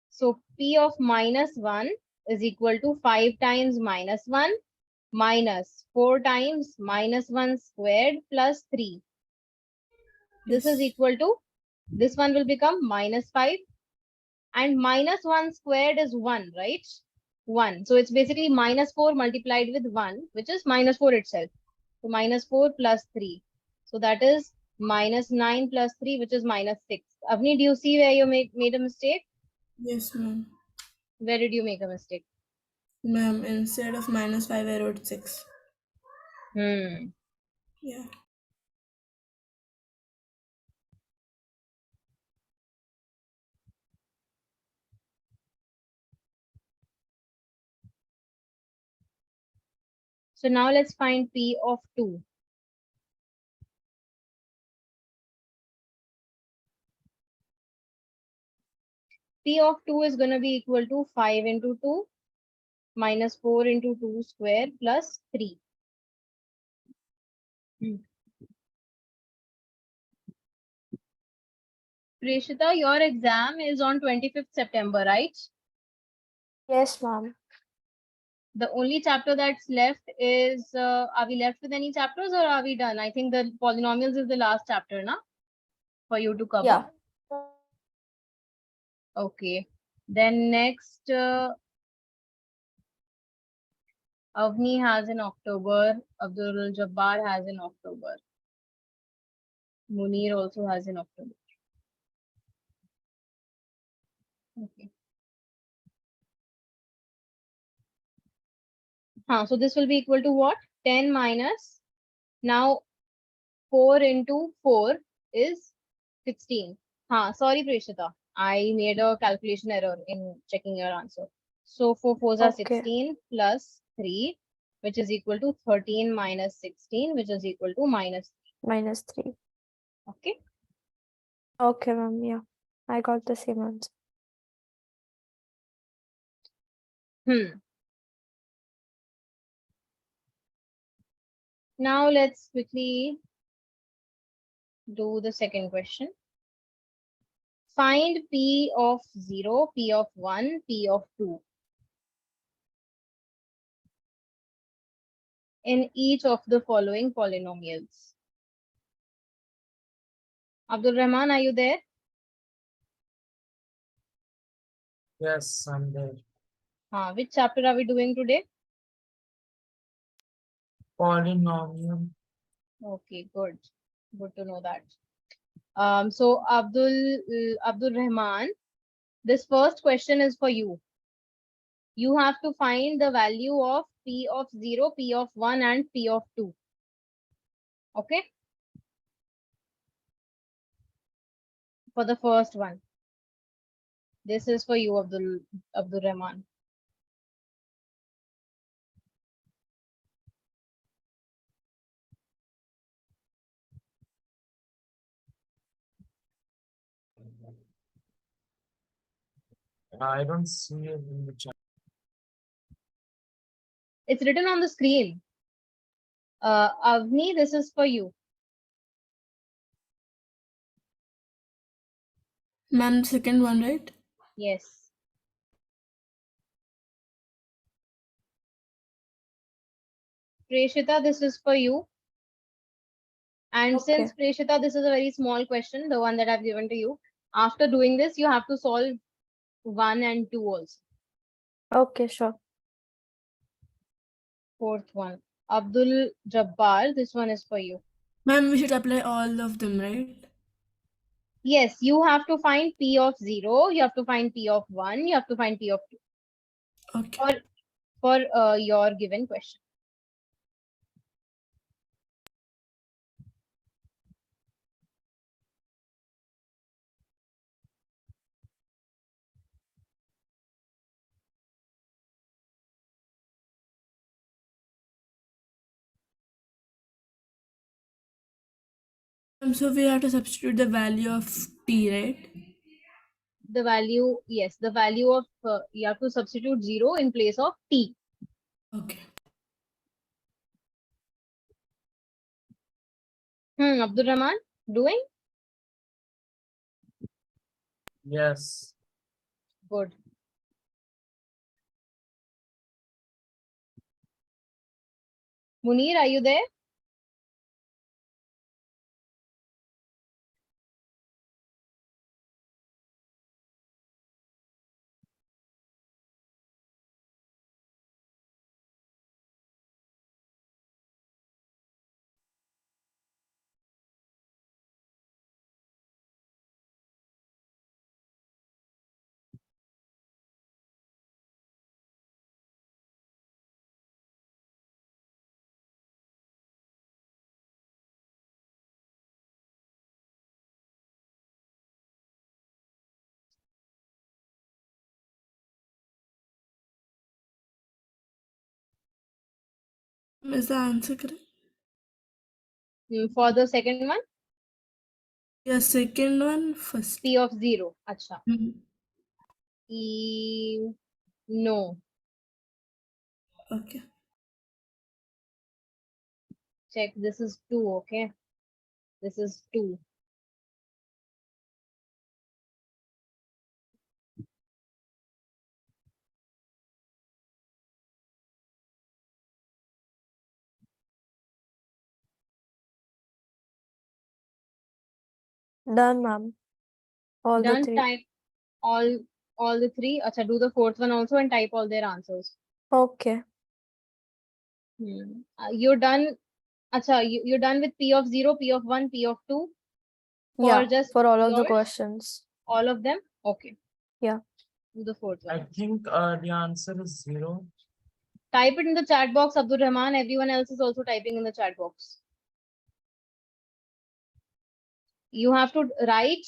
So p of minus 1 is equal to 5 times minus 1 minus 4 times minus 1 squared plus 3. This is Yes. equal to, this one will become minus 5 and minus 1 squared is 1, right? 1. So it's basically minus 4 multiplied with 1, which is minus 4 itself. So minus 4 plus 3. So that is minus 9 plus 3, which is minus 6. Avni, do you see where you made a mistake? Yes, ma'am. Where did you make a mistake? Ma'am, instead of -5, I wrote 6. Hmm. Yeah. So now let's find P of 2. P of 2 is going to be equal to 5 into 2 minus 4 into 2 square plus 3. Prishita, your exam is on 25th September, right? Yes, ma'am. The only chapter that's left is, are we left with any chapters or are we done? I think the polynomials is the last chapter, na? For you to cover. Yeah. Okay. Then next, Avni has in October. Abdul Jabbar has in October. Munir also has in October. Okay. So this will be equal to what? 10 minus. Now 4 into 4 is 16. Sorry, Prishita. I made a calculation error in checking your answer. So 4 4s are Okay. 16 plus 3, which is equal to 13 minus 16, which is equal to minus. -3. Okay. Okay, ma'am. Yeah. I got the same answer. Now let's quickly do the second question. Find P of 0, P of 1, P of 2 in each of the following polynomials. Abdul Rahman, are you there? Yes, I'm there. Which chapter are we doing today? Polynomial. Okay, good. Good to know that. So Abdul Rahman, this first question is for you. You have to find the value of P of 0, P of 1 and P of 2. Okay? For the first one. This is for you, Abdul Rahman. I don't see it in the chat. It's written on the screen. Avni, this is for you. Ma'am, second one, right? Yes. Preshita, this is for you. And Okay. since Preshita, this is a very small question, the one that I've given to you. After doing this, you have to solve 1 and 2 also. Okay, sure. Fourth one. Abdul Jabbar, this one is for you. Ma'am, we should apply all of them, right? Yes, you have to find P of 0, you have to find P of 1, you have to find P of 2 Okay. for your given question. So we have to substitute the value of t, right? The value, yes, the value of, you have to substitute 0 in place of T. Okay. Abdul Rahman, doing? Yes. Good. Munir, are you there? Is the answer correct? For the second one, Yeah, second one first. P of 0. Acha. Mhm. No. Okay. Check. This is 2. Okay. This is 2. Done, ma'am. All the Done. three. Type all the 3. Acha. Do the fourth one also and type all their answers. Okay. You're done. Acha. You're done with P of 0, P of 1, P of 2. Yeah, Just for all of the yours, questions. all of them. Okay. Yeah. Do the fourth I one. think the answer is 0. Type it in the chat box, Abdul Rahman. Everyone else is also typing in the chat box. You have to write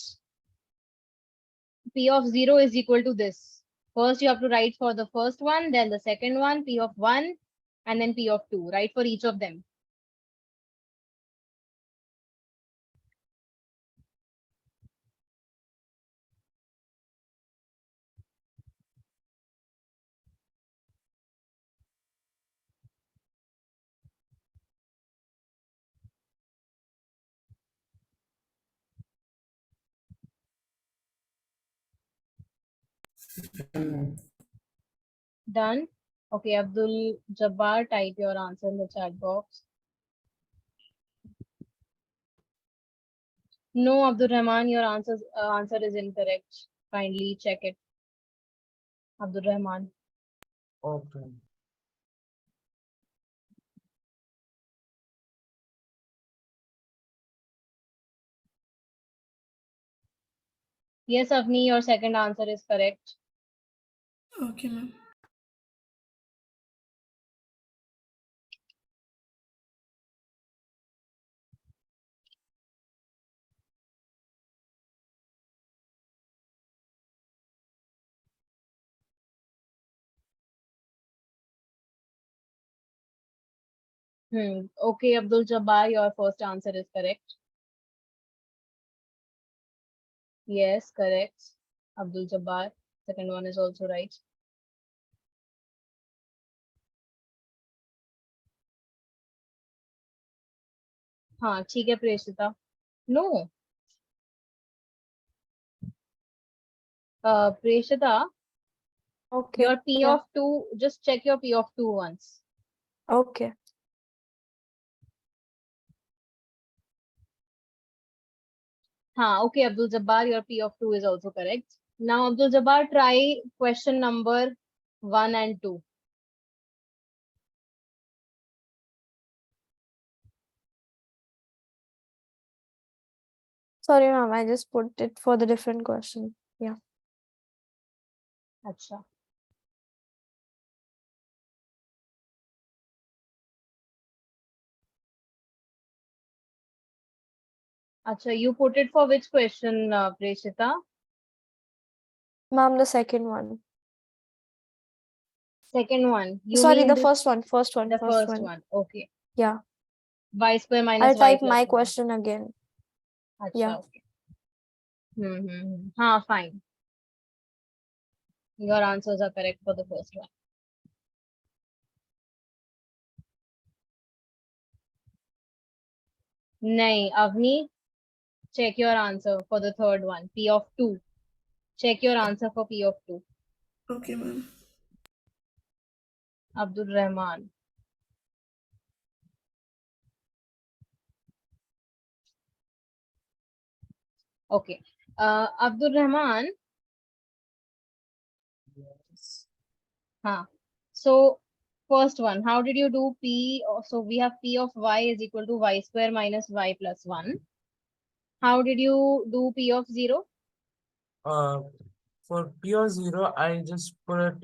P of 0 is equal to this. First, you have to write for the first one, then the second one, P of 1, and then P of 2. Write for each of them. Done? Okay, Abdul Jabbar, type your answer in the chat box. No, Abdul Rahman, your answer is incorrect. Kindly check it. Abdul Rahman. Okay. Yes, Avni, your second answer is correct. Okay, ma'am. Okay, Abdul Jabbar, your first answer is correct. Yes, correct. Abdul Jabbar. Second one is also right. हाँ ठीक है प्रेषिता. No, Preshita, Okay. your P Yeah. of 2, just check your P of 2 once. Okay. Okay, Abdul Jabbar, your P of 2 is also correct. Now, Abdul Jabbar, try question number 1 and 2. Sorry, ma'am. I just put it for the different question. Yeah. अच्छा. अच्छा, you put it for which question, Preshita? Ma'am, the second one. Second one. You Sorry, mean the this, first one. First one. the First first one. one. Okay. Yeah. Y square minus I'll y type plus my 1. question again. अच्छा, Yeah. okay. हाँ, fine. Your answers are correct for the first one. नहीं, Avni, check your answer for the third one. P of 2. Check your answer for P of 2. Okay, ma'am. Abdul Rahman. Okay. Abdul Rahman. Yes. So first one, how did you do P? So we have P of y is equal to y square minus y plus 1. How did you do P of 0? For P of 0, I just put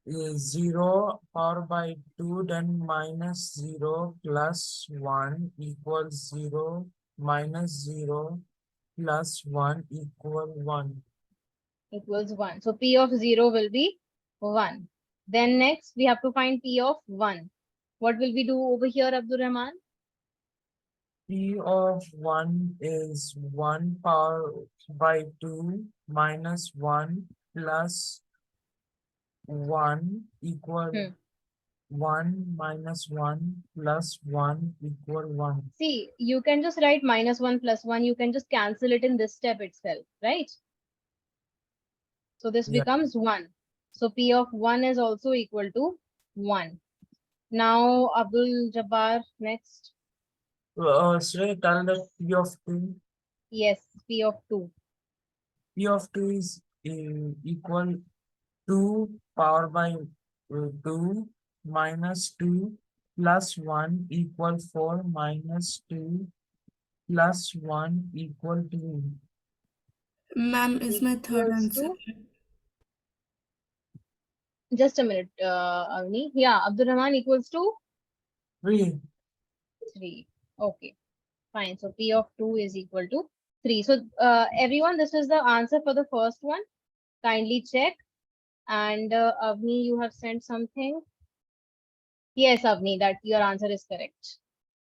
0 power by 2, then minus 0 plus 1 equals 0 minus 0 plus 1 equal 1. Equals 1. So P of 0 will be 1. Then next we have to find P of 1. What will we do over here, Abdul Rahman? P of 1 is 1 power by 2 minus 1 plus 1 equal 1 minus 1 plus 1 equal 1. See, you can just write -1 plus 1. You can just cancel it in this step itself, right? So this Yeah. becomes 1. So P of 1 is also equal to 1. Now, Abdul Jabbar, next. Should I tell that P of 2? Yes, P of 2. P of 2 is equal 2 power by 2 minus 2 plus 1 equal 4 minus 2 plus 1 equal 2. Ma'am, is my third Equals answer. to, just a minute, Avni. Yeah, Abdul Rahman equals to 3. 3. Okay, fine. So P of 2 is equal to 3. So everyone, this is the answer for the first one. Kindly check. And Avni, you have sent something. Yes, Avni, that your answer is correct.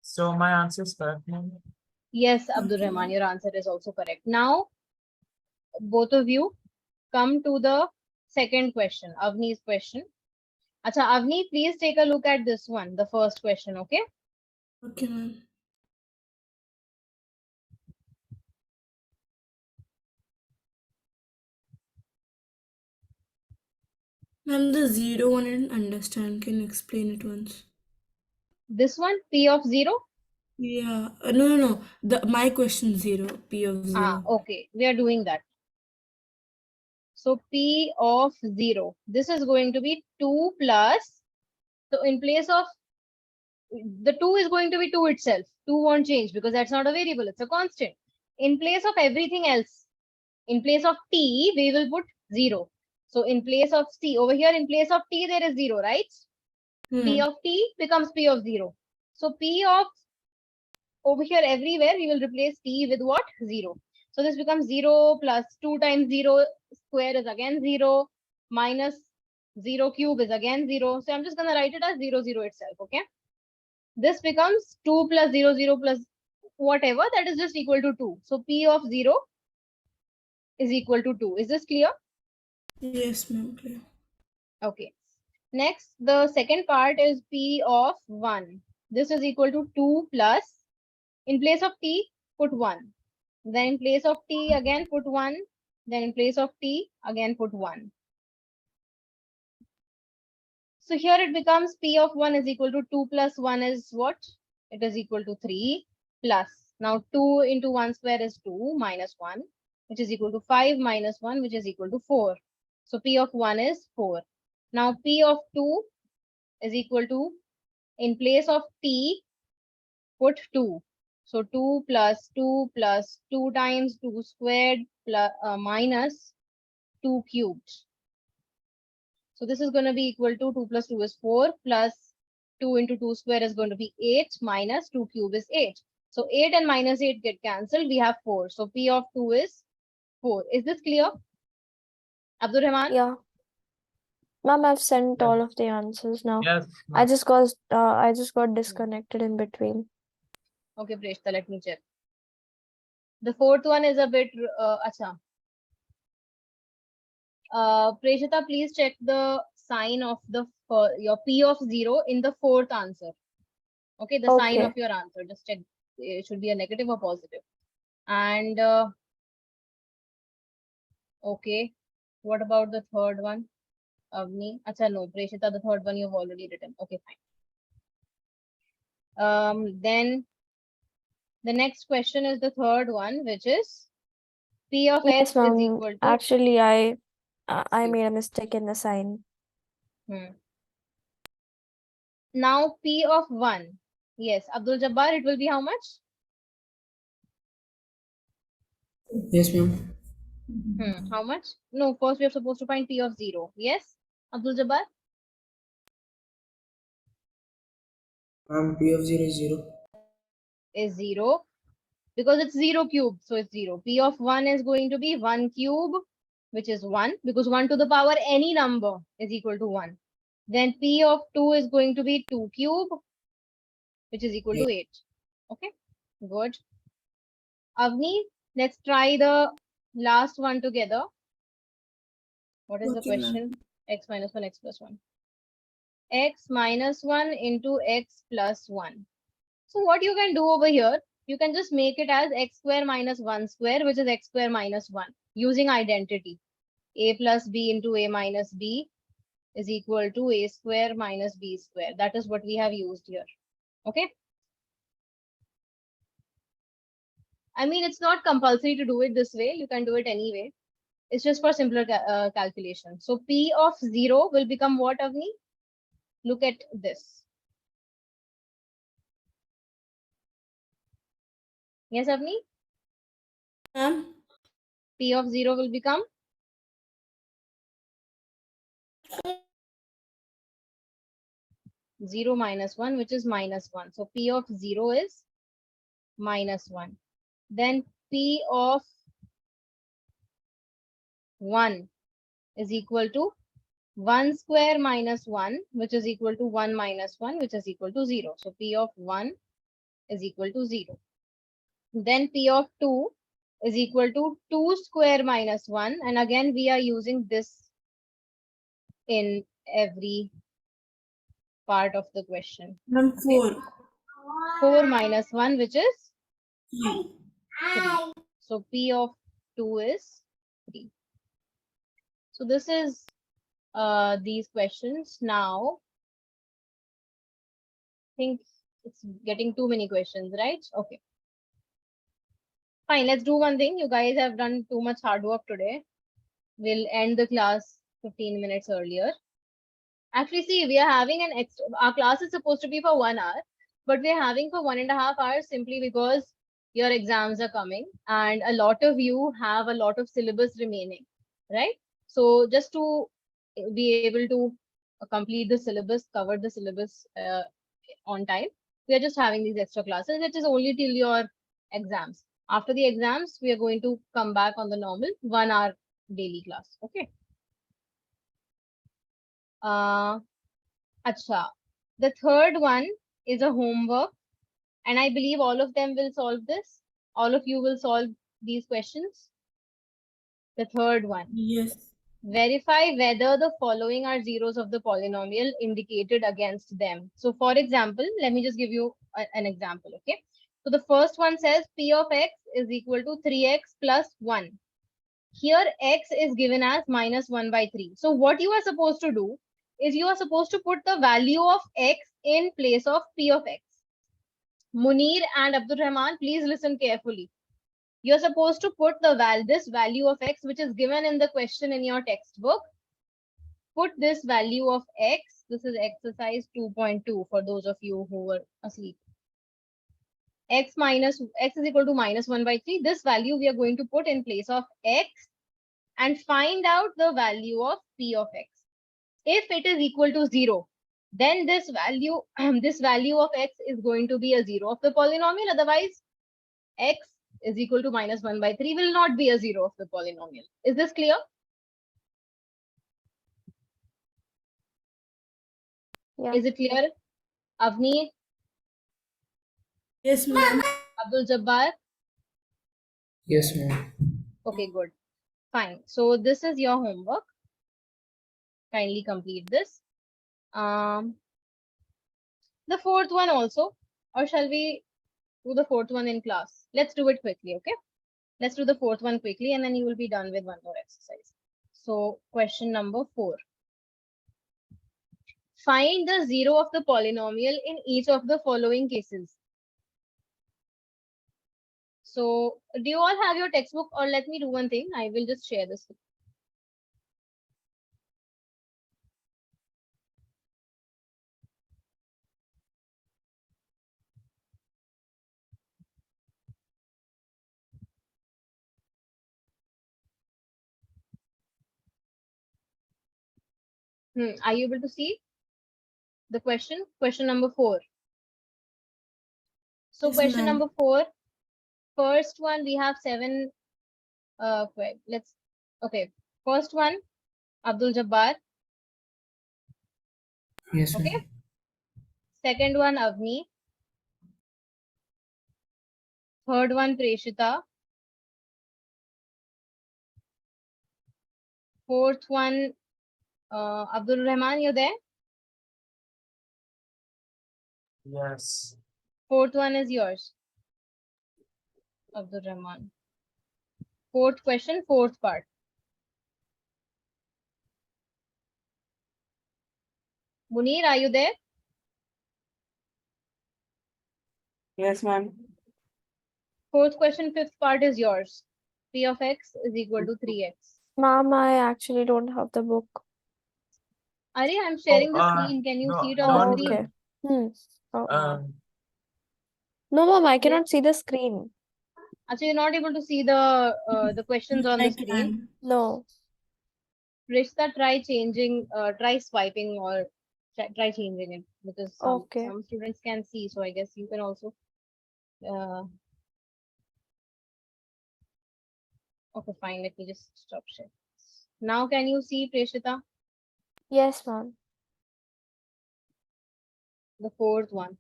So my answer is correct now. Yes, Abdul Okay, Rahman, ma'am. your answer is also correct. Now, both of you come to the second question, Avni's question. Acha, Avni, please take a look at this one, the first question, okay? Okay, ma'am. Ma'am, the zero one I didn't understand. Can you explain it once? This one, P of 0. Yeah. No. My question zero. P of zero. Okay, we are doing that. So P of 0, this is going to be 2 plus, so in place of, the 2 is going to be 2 itself. 2 won't change because that's not a variable, it's a constant. In place of everything else, in place of t, we will put 0. So in place of c, over here in place of t, there is 0, right? P of t becomes P of 0. So P of, over here everywhere, we will replace t with what? 0. So this becomes 0 plus 2 times 0 square is again 0, minus 0 cube is again 0. So I'm just going to write it as 0, 0 itself, okay? This becomes 2 plus 0, 0 plus whatever, that is just equal to 2. So P of 0 is equal to 2. Is this clear? Yes, ma'am. Clear. Okay. Next, the second part is P of 1. This is equal to 2 plus, in place of t, put 1. Then in place of t, again put 1. Then in place of t, again put 1. So here it becomes P of 1 is equal to 2 plus 1 is what? It is equal to 3 plus. Now 2 into 1 square is 2 minus 1, which is equal to 5 minus 1, which is equal to 4. So P of 1 is 4. Now P of 2 is equal to, in place of t, put 2. So 2 plus 2 times 2 squared plus, minus 2 cubed. So this is going to be equal to 2 plus 2 is 4 plus 2 into 2 square is going to be 8 minus 2 cube is 8. So 8 and minus 8 get cancelled. We have 4. So P of 2 is 4. Is this clear? Abdul Rahman? Yeah. Ma'am, I've sent Yes. all of the answers now. Yes. I just got disconnected in between. Okay, Preshta, let me check. The fourth one is a bit, acha. Preshita, please check the sign of the, your P of 0 in the fourth answer. Okay, the sign Okay. of your answer. Just check. It should be a negative or positive. And okay, what about the third one? Avni. Acha, no, Preshita, the third one you've already written. Okay, fine. Then the next question is the third one, which is P of Yes, x is ma'am. equal to. Actually, I made a mistake in the sign. Now P of 1. Yes, Abdul Jabbar, it will be how much? Yes, ma'am. How much? No, first we are supposed to find P of 0. Yes, Abdul Jabbar? P of 0 is 0. Is 0 because it's 0 cube, so it's 0. P of 1 is going to be 1 cube, which is 1, because 1 to the power any number is equal to 1. Then P of 2 is going to be 2 cube, which is equal to 8. Okay, good. Avni, let's try the last one together. What is the Okay, ma'am. question? X minus 1, x plus 1. X minus 1 into x plus 1. So what you can do over here, you can just make it as x square minus 1 square, which is x square minus 1, using identity. A plus b into a minus b is equal to a square minus b square. That is what we have used here. Okay. I mean, it's not compulsory to do it this way. You can do it anyway. It's just for simpler calculation. So P of 0 will become what, Avni? Look at this. Yes, Avni? Ma'am, P of 0 will become 0 minus 1, which is minus 1. So P of 0 is minus 1. Then P of 1 is equal to 1 square minus 1, which is equal to 1 minus 1, which is equal to 0. So P of 1 is equal to 0. Then P of 2 is equal to 2 square minus 1. And again, we are using this in every part of the question. ma'am, 4. 4 minus 1, which is 3. 3. So P of 2 is 3. So this is these questions. Now, I think it's getting too many questions, right? Okay. Fine, let's do one thing. You guys have done too much hard work today. We'll end the class 15 minutes earlier. Actually, see, we are having an extra, our class is supposed to be for 1 hour, but we're having for 1.5 hours simply because your exams are coming and a lot of you have a lot of syllabus remaining, right? So just to be able to complete the syllabus, cover the syllabus on time, we are just having these extra classes, which is only till your exams. After the exams, we are going to come back on the normal 1 hour daily class. Okay. Acha. The third one is a homework, and I believe all of them will solve this. All of you will solve these questions. The third one. Yes. Verify whether the following are zeros of the polynomial indicated against them. So for example, let me just give you an example, okay? So the first one says P of x is equal to 3x plus 1. Here x is given as minus 1 by 3. So what you are supposed to do is you are supposed to put the value of x in place of P of x. Munir and Abdul Rahman, please listen carefully. You're supposed to put this value of x, which is given in the question in your textbook. Put this value of x. This is exercise 2.2 for those of you who were asleep. X is equal to minus 1 by 3. This value we are going to put in place of x and find out the value of P of x. If it is equal to 0, then this value of x is going to be a 0 of the polynomial. Otherwise, x is equal to minus 1 by 3 will not be a 0 of the polynomial. Is this clear? Yeah. Is it clear? Avni, Yes, ma'am. Abdul Jabbar? Yes, ma'am. Okay, good. Fine. So this is your homework. Kindly complete this. The fourth one also, or shall we do the fourth one in class? Let's do it quickly, okay? Let's do the fourth one quickly and then you will be done with one more exercise. So question number 4. Find the zero of the polynomial in each of the following cases. So do you all have your textbook, or let me do one thing. I will just share this. Are you able to see the question? Question number 4. So Yes, question ma'am. number 4. First one, we have 7. Okay. First one, Abdul Jabbar. Yes, Okay. ma'am. Second one, Avni. Third one, Preshita. Fourth one, Abdul Rahman, you there? Yes. Fourth one is yours, Abdul Rahman. Fourth question, fourth part. Munir, are you there? Yes, ma'am. Fourth question, fifth part is yours. P of x is equal to 3x. Ma'am, I actually don't have the book. Ari, I'm Oh, sharing the screen. Can you see it on the Oh, don't okay. screen? No, ma'am, I Yes. cannot see the screen. Actually, you're not able to see the questions on the I screen. can. No. Rishta, try swiping or try changing it because Okay. some students can see. So I guess you can also. Uh, okay, fine. Let me just stop sharing. Now, can you see Preshita? Yes, ma'am. The fourth one.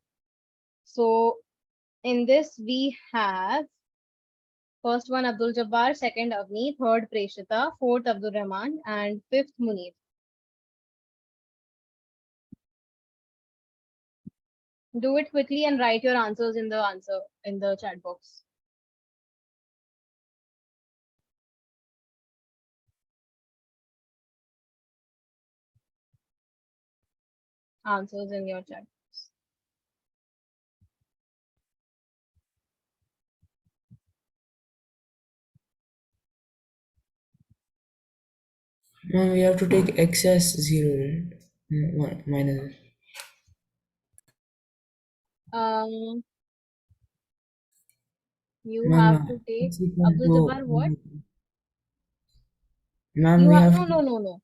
So in this we have first one Abdul Jabbar, second Avni, third Preshita, fourth Abdul Rahman, and fifth Munir. Do it quickly and write your answers in the chat box. Answers in your chat box. Ma'am, we have to take x as 0, right? Minus. You Ma'am, have to take x equal Abdul Jabbar. What? to. Ma'am, You we have have no to. no no no.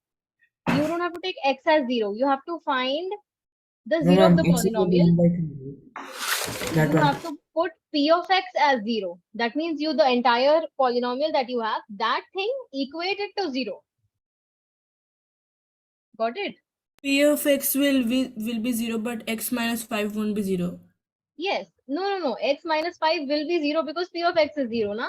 You don't have to take x as 0. You have to find the No, 0 of ma'am, the x equal to polynomial. 1 by 3. That You one. have to put p of x as 0. That means you the entire polynomial that you have, that thing equate it to 0. Got it? P of x will be 0, but x minus 5 won't be 0. Yes. No. X minus 5 will be 0 because p of x is 0, na?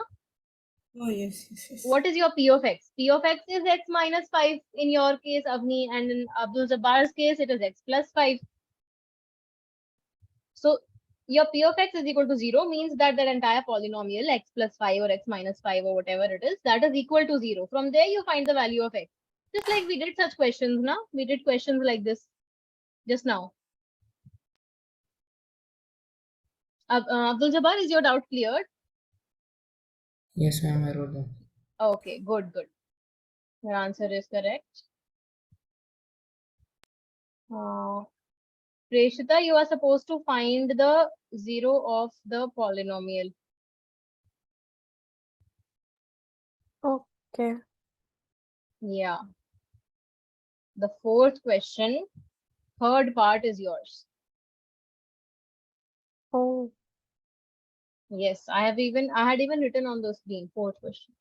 Oh, yes. What is your p of x? P of x is x minus 5 in your case, Avni, and in Abdul Jabbar's case, it is x plus 5. So your p of x is equal to 0 means that that entire polynomial x plus 5 or x minus 5 or whatever it is, that is equal to 0. From there, you find the value of x. Just like we did such questions, na? We did questions like this just now. Abdul Jabbar, is your doubt cleared? Yes, ma'am, I wrote that. Okay, good. Your answer is correct. Preshita, you are supposed to find the 0 of the polynomial. Okay. Yeah. The fourth question, third part is yours. Oh. Yes, I had even written on the screen, fourth question.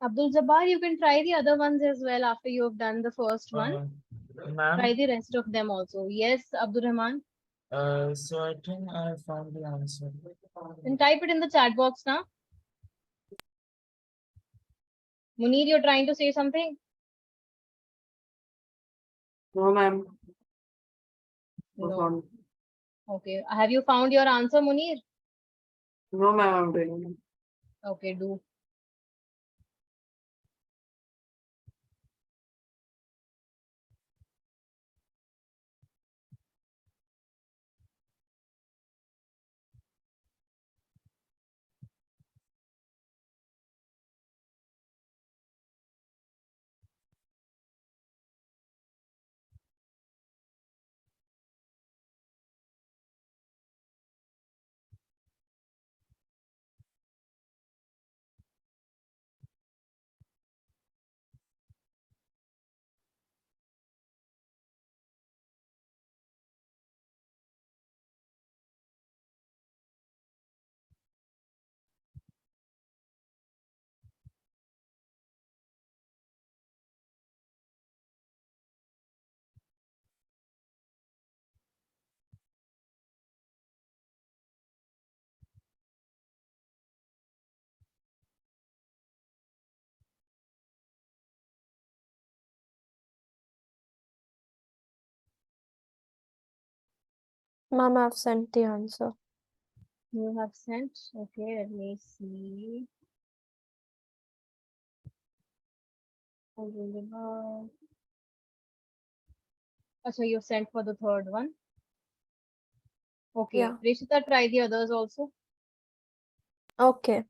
Abdul Jabbar, you can try the other ones as well after you have done the first one. Try Ma'am, the rest of them also. Yes, Abdul Rahman. so I think I found the answer. Then type it in the chat box now. Munir, you're trying to say something? No, ma'am. No. Okay. Have you found your answer, Munir? No, ma'am, I'm doing. Okay, do. Ma'am, I've sent the answer. You have sent. Okay, let me see. So you sent for the third one. Okay, Yeah. Rishita, try the others also. Okay.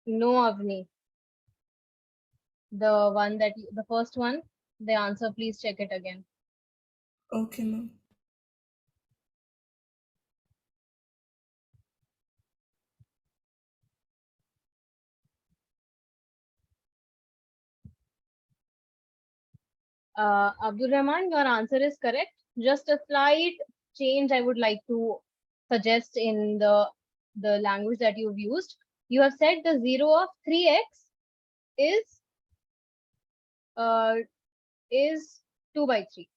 No, Avni. The one that the first one, the answer, please check it again. Okay, ma'am. Abdul Rahman, your answer is correct. Just a slight change I would like to suggest in the language that you've used. You have said the 0 of 3x uh, is 2 by 3.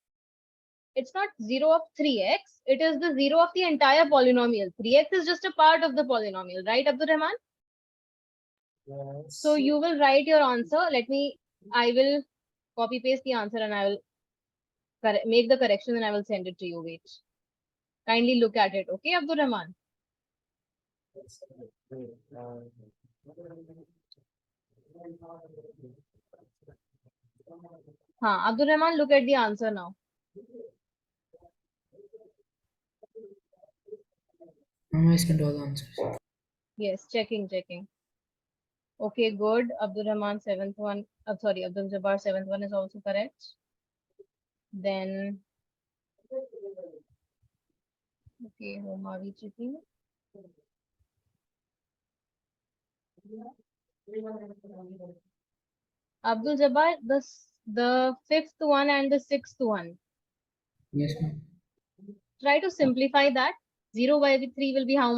It's not 0 of 3x. It is the 0 of the entire polynomial. 3x is just a part of the polynomial, right, Abdul Rahman? Yes. So you will write your answer. I will copy paste the answer and I will make the correction and I will send it to you. Wait. Kindly look at it. Okay, Abdul Rahman? Abdul Rahman, look at the answer now. I scanned all the answers. Yes, checking. Okay, good. Abdul Rahman, seventh one. Sorry, Abdul Jabbar, seventh one is also correct. Then, okay, whom are we checking? Abdul Jabbar, the fifth one and the sixth one. Yes, ma'am. Try to simplify that. 0 by 3 will be how